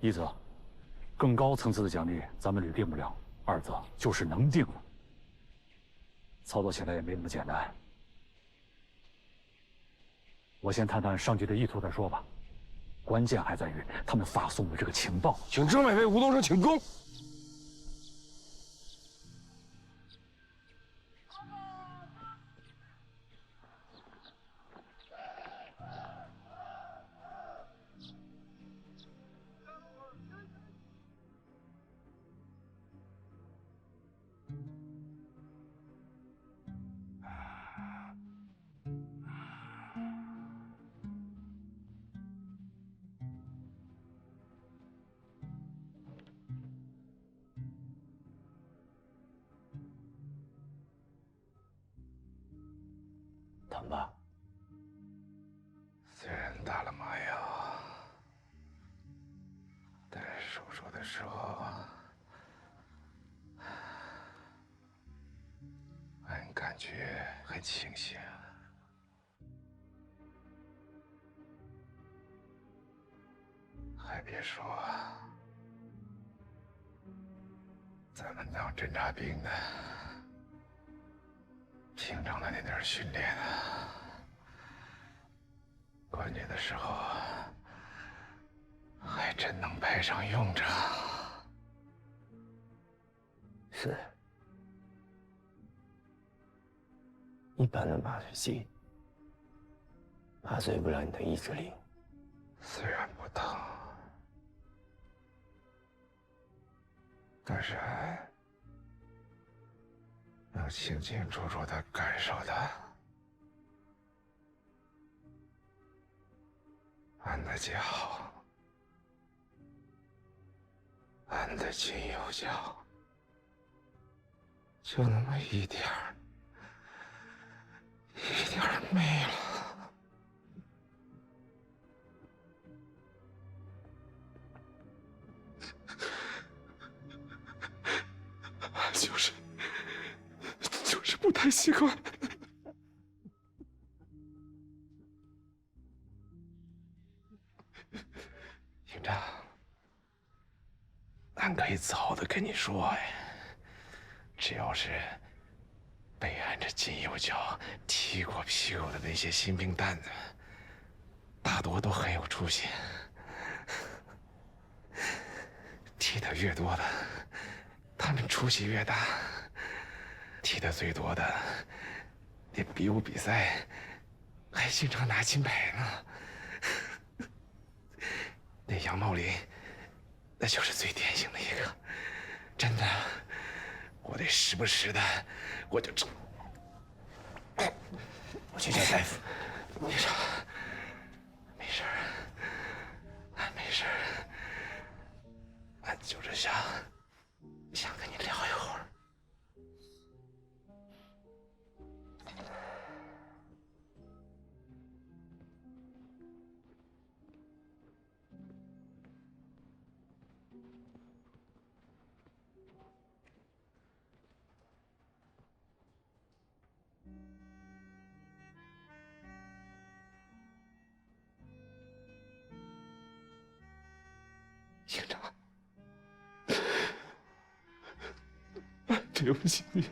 一则，更高层次的奖励咱们屡定不了；二则就是能定了，操作起来也没那么简单。我先谈谈上级的意图再说吧。关键还在于他们发送的这个情报。请政委为吴东升请功。疼吧？虽然打了麻药，但是手术的时候，俺感觉很清醒。还别说，咱们当侦察兵的，平常的那点训练啊，关键的时候还真能派上用场。是，一般的麻醉剂麻醉不了你的意志力。虽然不疼，但是爱能清清楚楚地感受到俺的脚，俺的金右脚，就那么一点儿没了。就是不太习惯。营长，俺可以早的跟你说呀，只要是被俺这金右脚踢过屁股的那些新兵蛋子，大多都很有出息。踢得越多的，他们出息越大。踢得最多的，连比武比赛还经常拿金牌呢。那杨茂林，那就是最典型的一个。真的，我得时不时的，我就我去叫大夫。医生，没事，俺没事，俺就是想跟你聊一会儿。营长，对不起你，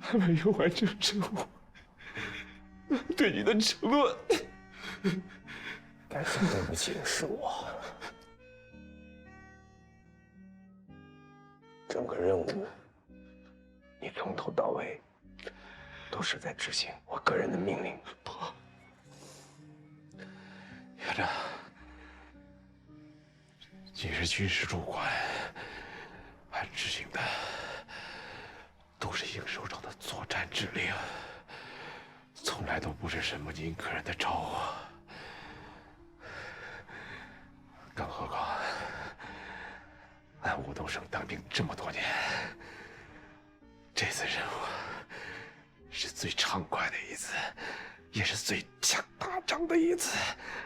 还没有完成任务，对你的承诺。该说对不起的是我。整个任务，你从头到尾都是在执行我个人的命令。不，营长。你是军事主管，俺执行的都是营首长的作战指令，从来都不是什么您个人的招呼。更何况，俺武东省当兵这么多年，这次任务是最畅快的一次，也是最像打仗的一次，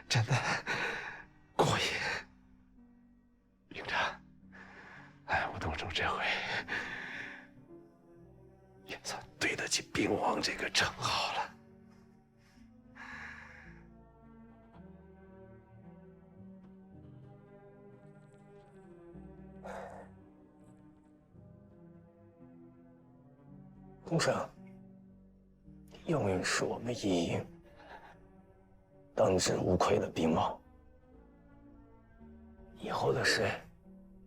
真的过瘾。营长，俺武东省这回也算对得起兵王这个称号了。东省，你永远是我们一营当之无愧的兵王。以后的事，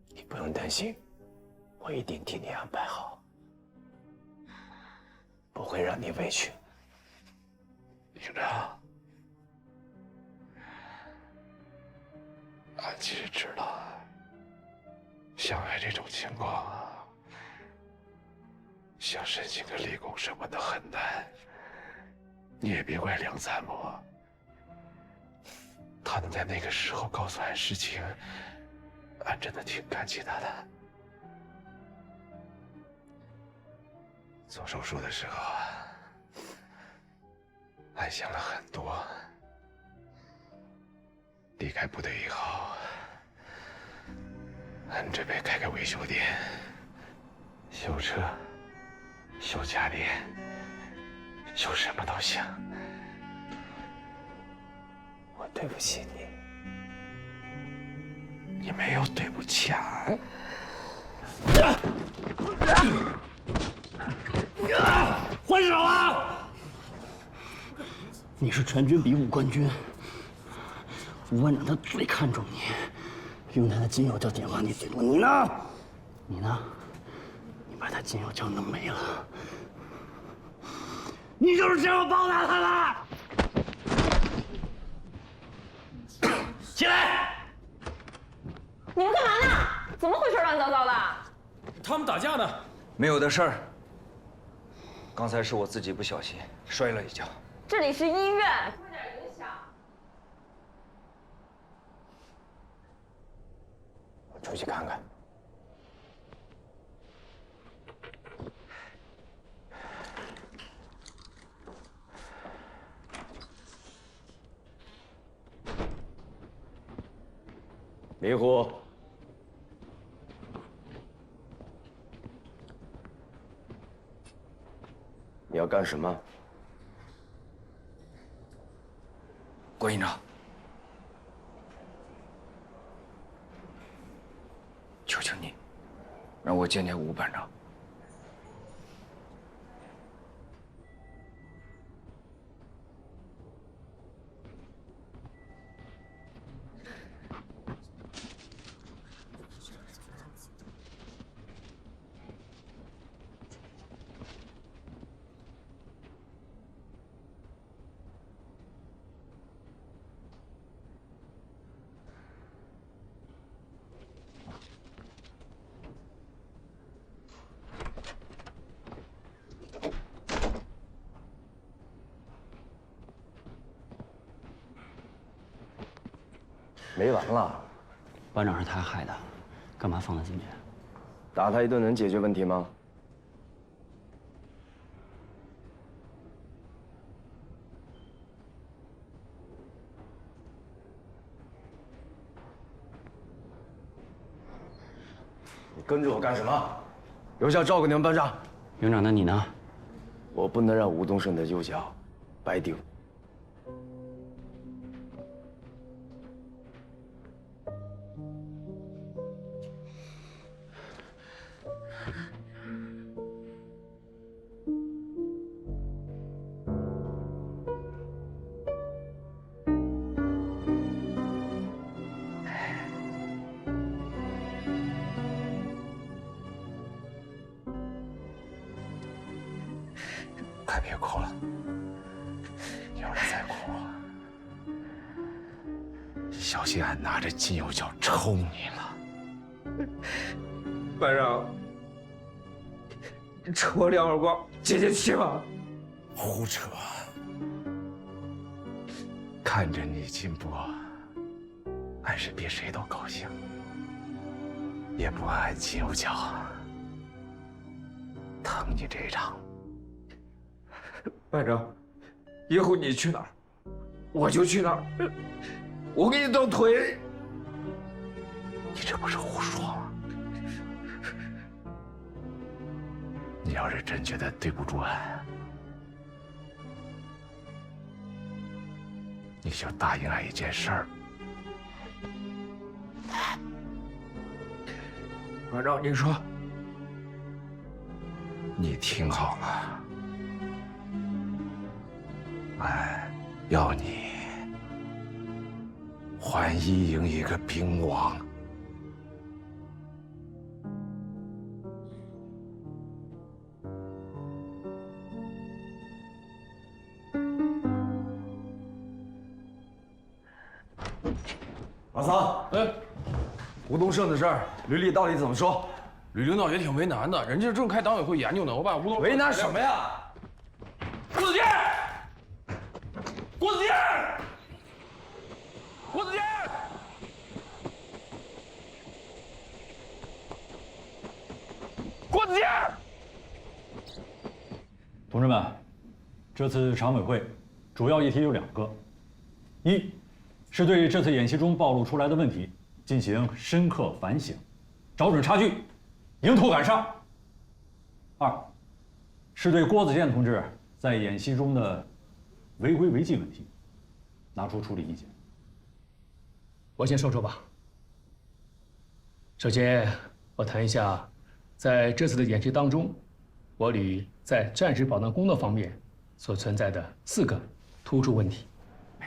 你不用担心，我一定替你安排好，不会让你委屈。营长，俺其实知道，像俺这种情况，想申请个立功什么的很难。你也别怪梁参谋，他能在那个时候告诉俺实情，俺真的挺感激他的。做手术的时候，俺想了很多。离开部队以后，俺准备开个维修店，修车、修家电，修什么都行。我对不起你，你没有对不起俺。还手啊！你是全军比武冠军，吴班长他最看重你，用他的金右脚点化你最多。你呢？你把他金右脚弄没了，你就是这样报答他的。起来！你们干嘛呢？怎么回事？乱糟糟的。他们打架呢。没有的事儿。刚才是我自己不小心摔了一跤。这里是医院，受点影响。我出去看看。迷糊。你要干什么？郭营长，求求你，让我见见吴班长。没完了，班长是他害的，干嘛放他进去？打他一顿能解决问题吗？你跟着我干什么？留下照顾你们班长。营长，那你呢？我不能让吴东胜的右脚白丢。快别哭了，要是再哭，小心俺拿着金右脚抽你了。班长，你抽我2耳光，解解气吧。胡扯！看着你进步，俺是比谁都高兴，也不按俺金右脚疼你这一场。班长，以后你去哪儿，我就去哪儿。我给你蹬腿。你这不是胡说吗？你要是真觉得对不住俺，你就答应俺一件事儿。班长，您说。你听好了，俺要你还一营一个兵王。老桑，吴东胜的事儿，吕丽到底怎么说？吕领导也挺为难的，人家正开党委会研究呢，我把吴东为难什么呀？郭子健，郭子健，郭子健，郭子健。同志们，这次常委会主要议题有2个：一是对这次演习中暴露出来的问题进行深刻反省，找准差距，迎头赶上；二是对郭子健同志在演习中的违规违纪问题拿出处理意见。我先说说吧。首先，我谈一下，在这次的演习当中，我旅在战时保障工作方面所存在的4个突出问题。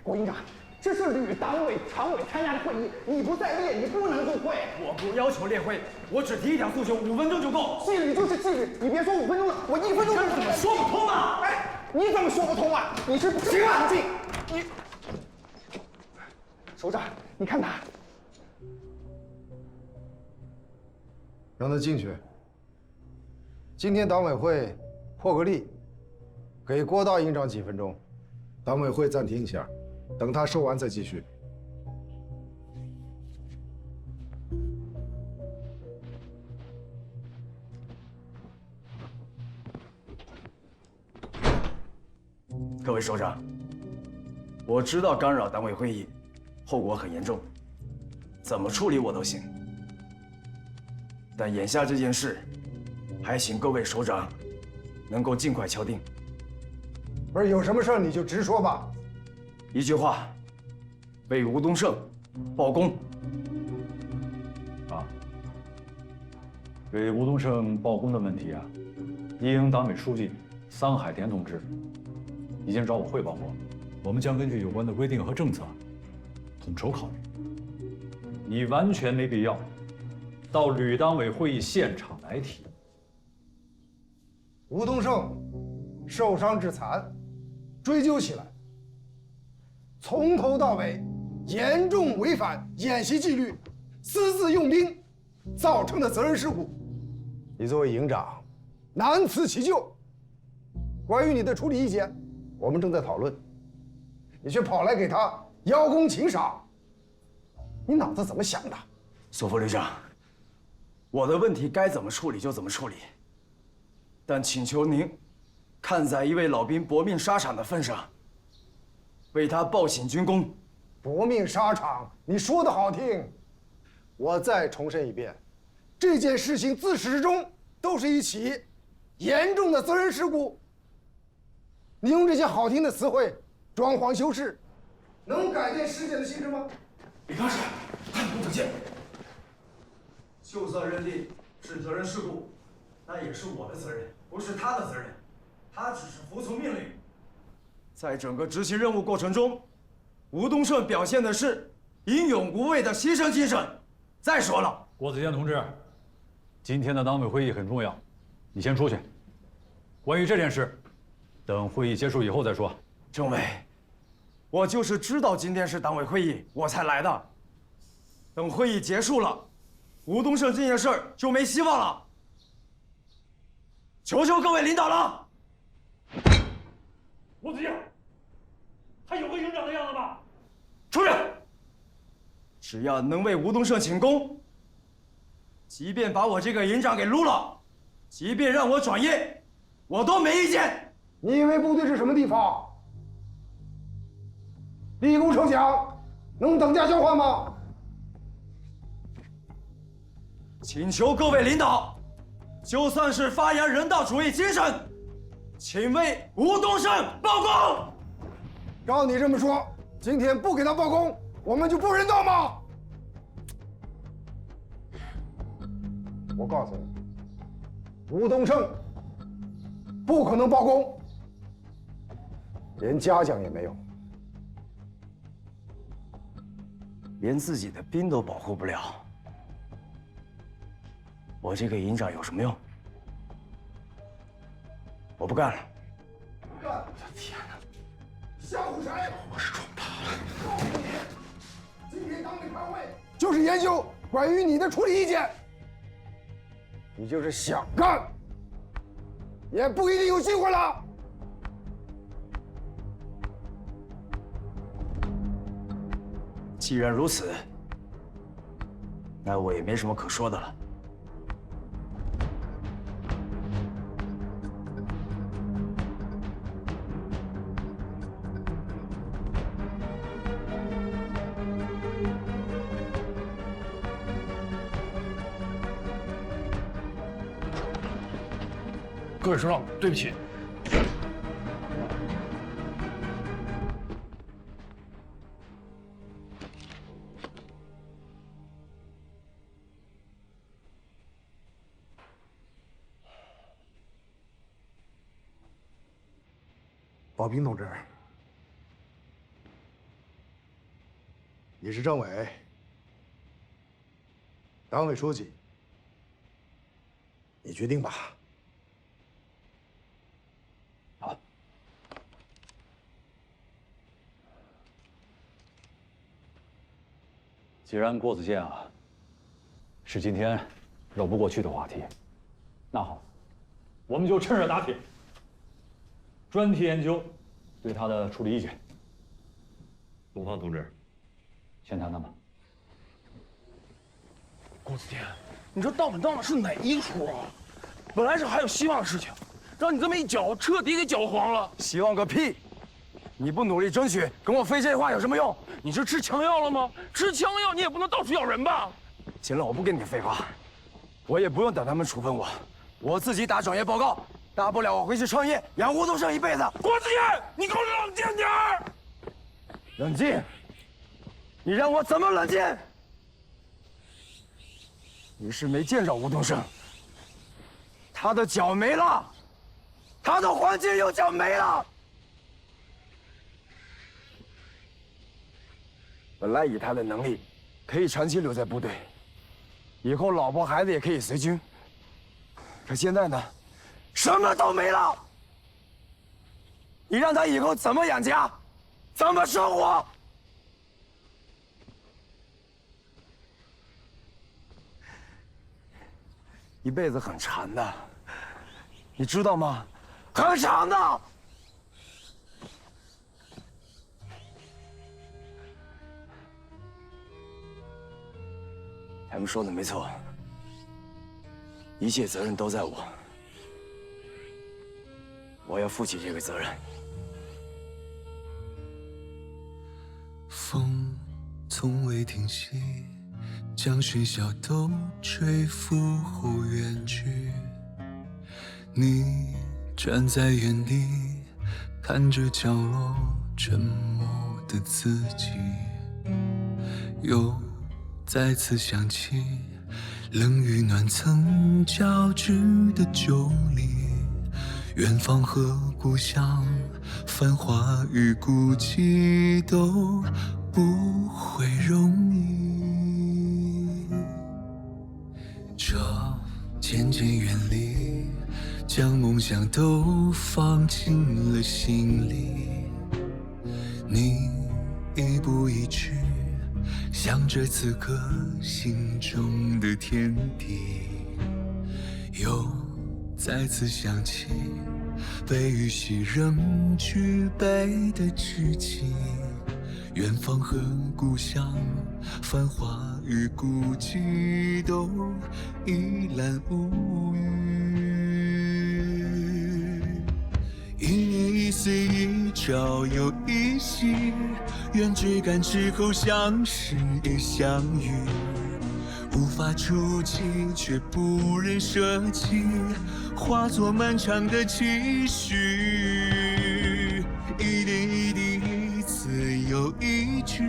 郭营长，这是旅党委常委参加的会议，你不在列，你不能入会。我不要求列会，我只提一条诉求，5分钟就够。纪律就是纪律，你别说5分钟了，我1分钟都怎么说不通啊？哎，你怎么说不通啊？你是不是安静？你，首长，你看他，让他进去。今天党委会破个例，给郭大营长几分钟，党委会暂停一下，等他说完再继续。各位首长，我知道干扰党委会议，后果很严重，怎么处理我都行。但眼下这件事，还请各位首长能够尽快敲定。不是有什么事你就直说吧。一句话，为吴东胜报功。啊，为吴东胜报功的问题啊，一营党委书记桑海田同志已经找我汇报过，我们将根据有关的规定和政策统筹考虑。你完全没必要到旅党委会议现场来提。吴东胜受伤致残，追究起来，从头到尾严重违反演习纪律，私自用兵，造成的责任事故，你作为营长，难辞其咎。关于你的处理意见，我们正在讨论，你却跑来给他邀功请赏，你脑子怎么想的？索副旅长，我的问题该怎么处理就怎么处理，但请求您看在一位老兵搏命沙场的份上，为他报请军功。搏命沙场，你说的好听，我再重申一遍，这件事情自始至终都是一起严重的责任事故。你用这些好听的词汇装潢修饰，能改变事件的性质吗？李刚是，看不得见。就算认定是责任事故，那也是我的责任，不是他的责任。他只是服从命令。在整个执行任务过程中，吴东胜表现的是英勇无畏的牺牲精神。再说了，郭子健同志，今天的党委会议很重要，你先出去。关于这件事，等会议结束以后再说。政委，我就是知道今天是党委会议，我才来的。等会议结束了，吴东胜这件事儿就没希望了。求求各位领导了。郭子健，还有个营长的样子吗？出去！只要能为吴东胜请功，即便把我这个营长给撸了，即便让我转业，我都没意见。你以为部队是什么地方？立功受奖，能等价交换吗？请求各位领导，就算是发扬人道主义精神，请为吴东胜报功。照你这么说，今天不给他报功，我们就不人道吗？我告诉你，吴东胜不可能报功。连嘉奖也没有，连自己的兵都保护不了，我这个营长有什么用？我不干了！干！我的天哪！吓唬谁？我是装大了。告诉你，今天党委开会就是研究关于你的处理意见，你就是想干，也不一定有机会了。既然如此，那我也没什么可说的了。各位首长，对不起。保平同志，你是政委、党委书记，你决定吧。好，既然郭子健是今天绕不过去的话题，那好，我们就趁热打铁，专题研究对他的处理意见。东方同志，先谈谈吧。郭子健，你这到底是哪一出啊？本来是还有希望的事情，让你这么一搅，彻底给搅黄了。希望个屁！你不努力争取，跟我废这话有什么用？你是吃强药了吗？吃强药你也不能到处咬人吧？行了，我不跟你废话，我也不用等他们处分我，我自己打转业报告，大不了我回去创业，养吴东胜一辈子。郭子健，你给我冷静点儿！冷静？你让我怎么冷静？你是没见着吴东胜，他的脚没了，他的黄金右脚没了。本来以他的能力，可以长期留在部队，以后老婆孩子也可以随军。可现在呢，什么都没了。你让他以后怎么养家，怎么生活？一辈子很长的，你知道吗？很长的。他们说的没错，一切责任都在我，我要负起这个责任。风从未停息，将喧嚣都吹拂后远去。你站在原地，看着角落沉默的自己，又再次想起冷与暖曾交织的旧里，远方和故乡，繁华与孤寂都不会容易。这渐渐远离，将梦想都放进了心里。你一步一趋，想着此刻心中的天地，又再次想起被雨洗仍举杯的知己，远方和故乡，繁华与孤寂都一览无余。一年一岁，一朝又一夕，愿追赶之后相识也相遇，无法触及却不忍舍弃，化作漫长的期许。一点一滴，一字又一句，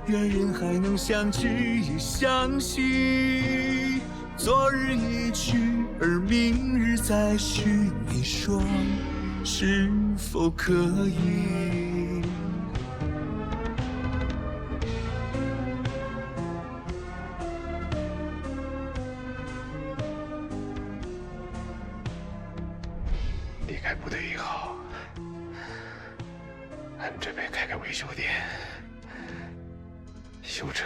愿人还能相知也相惜。昨日已去，而明日再续，你说是否可以？离开部队以后，俺们准备开个维修店，修车、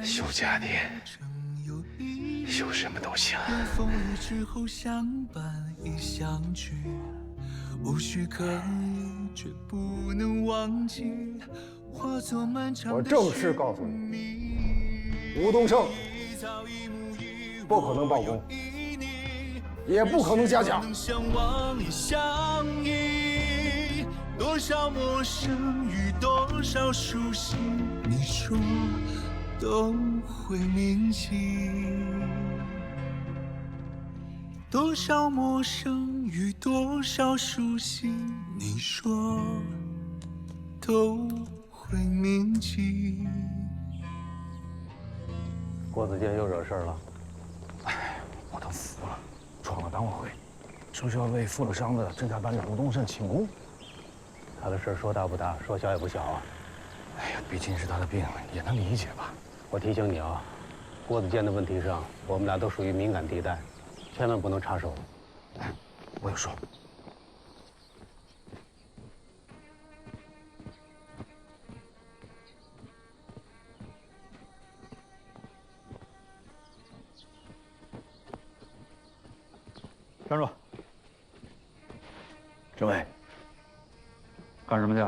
修家电，修什么都行。风雨之后相伴亦相聚，无需刻意，却不能忘记，化作漫长的。我正式告诉你，吴东胜不可能罢工，也不可能加价。相望也相依，多少陌生与多少熟悉，你说都会铭记。多少陌生与多少熟悉，你说都会铭记。郭子健又惹事了。我都服了，闯了党委会，说是要为负了伤的侦察班长吴东胜请功。他的事说大不大，说小也不小啊。哎呀，毕竟是他的病，也能理解吧。我提醒你啊，郭子健的问题上，我们俩都属于敏感地带，千万不能插手。我有数。站住！政委，干什么去？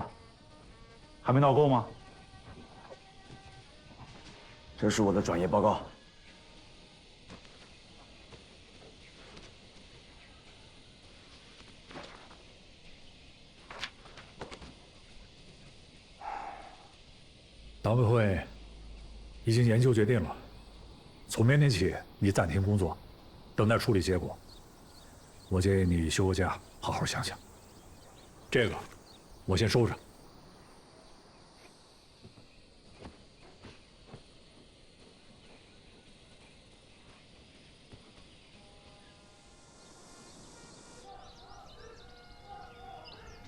还没闹够吗？这是我的转业报告。党委会已经研究决定了，从明天起你暂停工作，等待处理结果。我建议你休个假，好好想想。这个我先收着。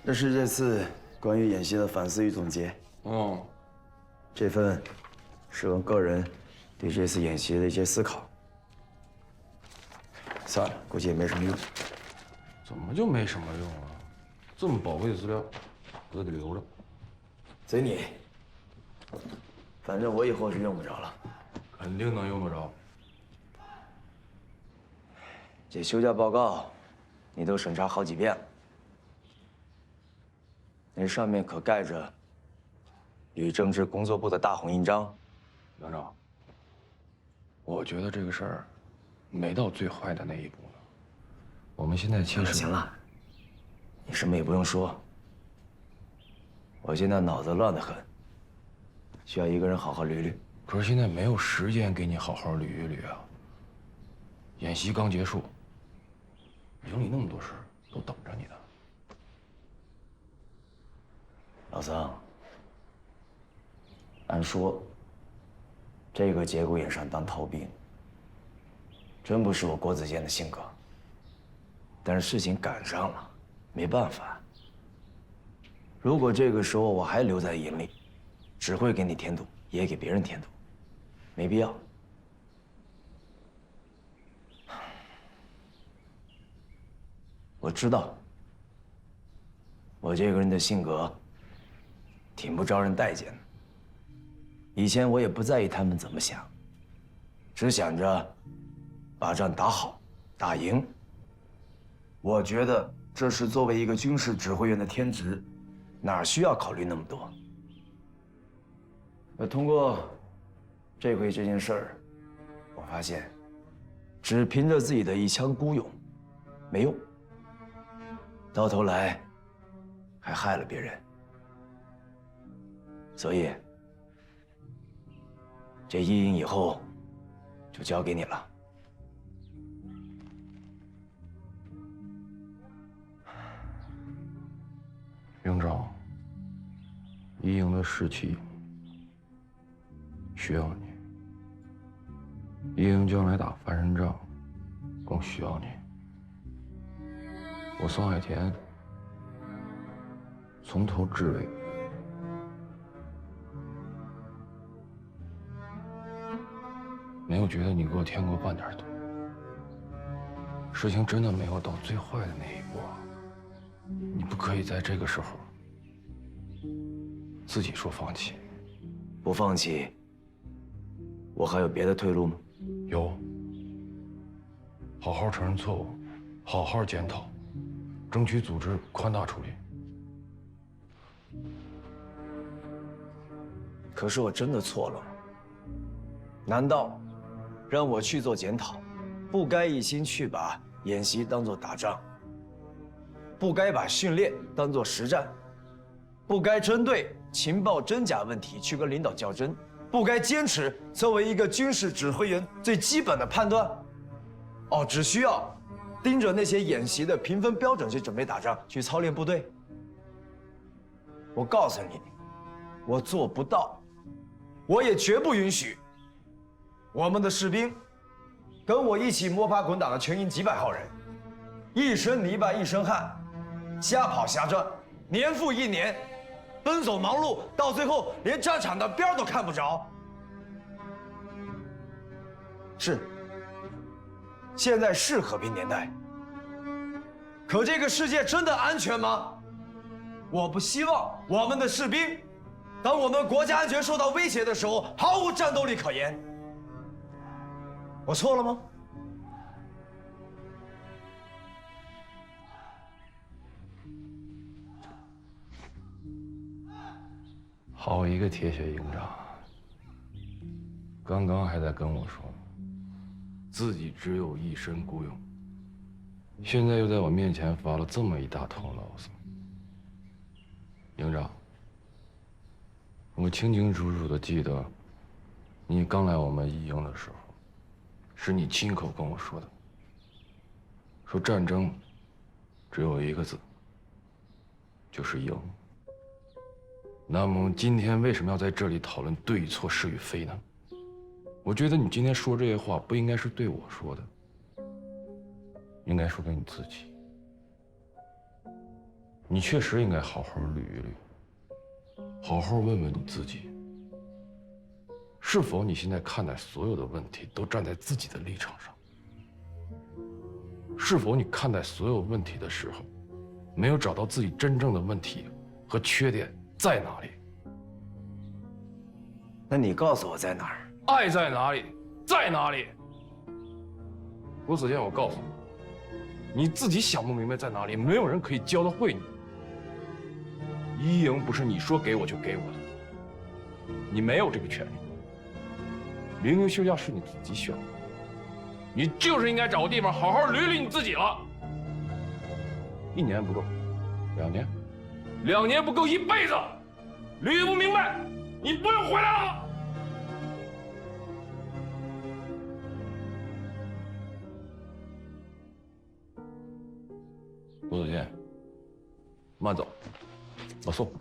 这是这次关于演习的反思与总结。哦，这份是我个人对这次演习的一些思考。算了，估计也没什么用。怎么就没什么用啊？这么宝贵的资料，我得留着。随你，反正我以后是用不着了。肯定能用得着。这休假报告，你都审查好几遍了。那上面可盖着旅政治工作部的大红印章。院长，我觉得这个事儿没到最坏的那一步呢。我们现在其实……行了，你什么也不用说。我现在脑子乱得很，需要一个人好好捋捋。可是现在没有时间给你好好捋一捋啊。演习刚结束，营里那么多事都等着你呢。老桑，按说，这个节骨眼上当逃兵，真不是我郭子健的性格。但是事情赶上了，没办法。如果这个时候我还留在营里，只会给你添堵，也给别人添堵，没必要。我知道，我这个人的性格挺不招人待见的。以前我也不在意他们怎么想，只想着把仗打好、打赢。我觉得这是作为一个军事指挥员的天职，哪需要考虑那么多？通过这回这件事儿，我发现，只凭着自己的一腔孤勇，没用，到头来还害了别人。所以，这一营以后就交给你了。营长，一营的士气需要你，一营将来打翻身仗更需要你。我桑海田从头至尾没有觉得你给我添过半点堵。事情真的没有到最坏的那一步啊！你不可以在这个时候自己说放弃。不放弃，我还有别的退路吗？有，好好承认错误，好好检讨，争取组织宽大处理。可是我真的错了吗？难道让我去做检讨，不该一心去把演习当作打仗，不该把训练当作实战，不该针对情报真假问题去跟领导较真，不该坚持作为一个军事指挥员最基本的判断？哦，只需要盯着那些演习的评分标准去准备打仗，去操练部队？我告诉你，我做不到，我也绝不允许我们的士兵跟我一起摸爬滚打的全营几百号人，一身泥巴一身汗，瞎跑瞎转，年复一年，奔走忙碌，到最后连战场的边都看不着。是，现在是和平年代，可这个世界真的安全吗？我不希望我们的士兵，当我们国家安全受到威胁的时候，毫无战斗力可言。我错了吗？个铁血营长，刚刚还在跟我说，自己只有一身孤勇，现在又在我面前发了这么一大通牢骚。营长，我清清楚楚的记得，你刚来我们一营的时候，是你亲口跟我说的，说战争只有一个字，就是赢。那么今天为什么要在这里讨论对与错、是与非呢？我觉得你今天说这些话不应该是对我说的，应该说给你自己。你确实应该好好捋一捋，好好问问你自己，是否你现在看待所有的问题都站在自己的立场上？是否你看待所有问题的时候，没有找到自己真正的问题和缺点在哪里？那你告诉我在哪儿？爱在哪里，在哪里？郭子健，我告诉你，你自己想不明白在哪里，没有人可以教得会你。一营不是你说给我就给我的，你没有这个权利。零零休假是你自己选的，你就是应该找个地方好好捋捋你自己了。1年不够，2年，2年不够1辈子，捋不明白，你不用回来了。郭子健，慢走，我送。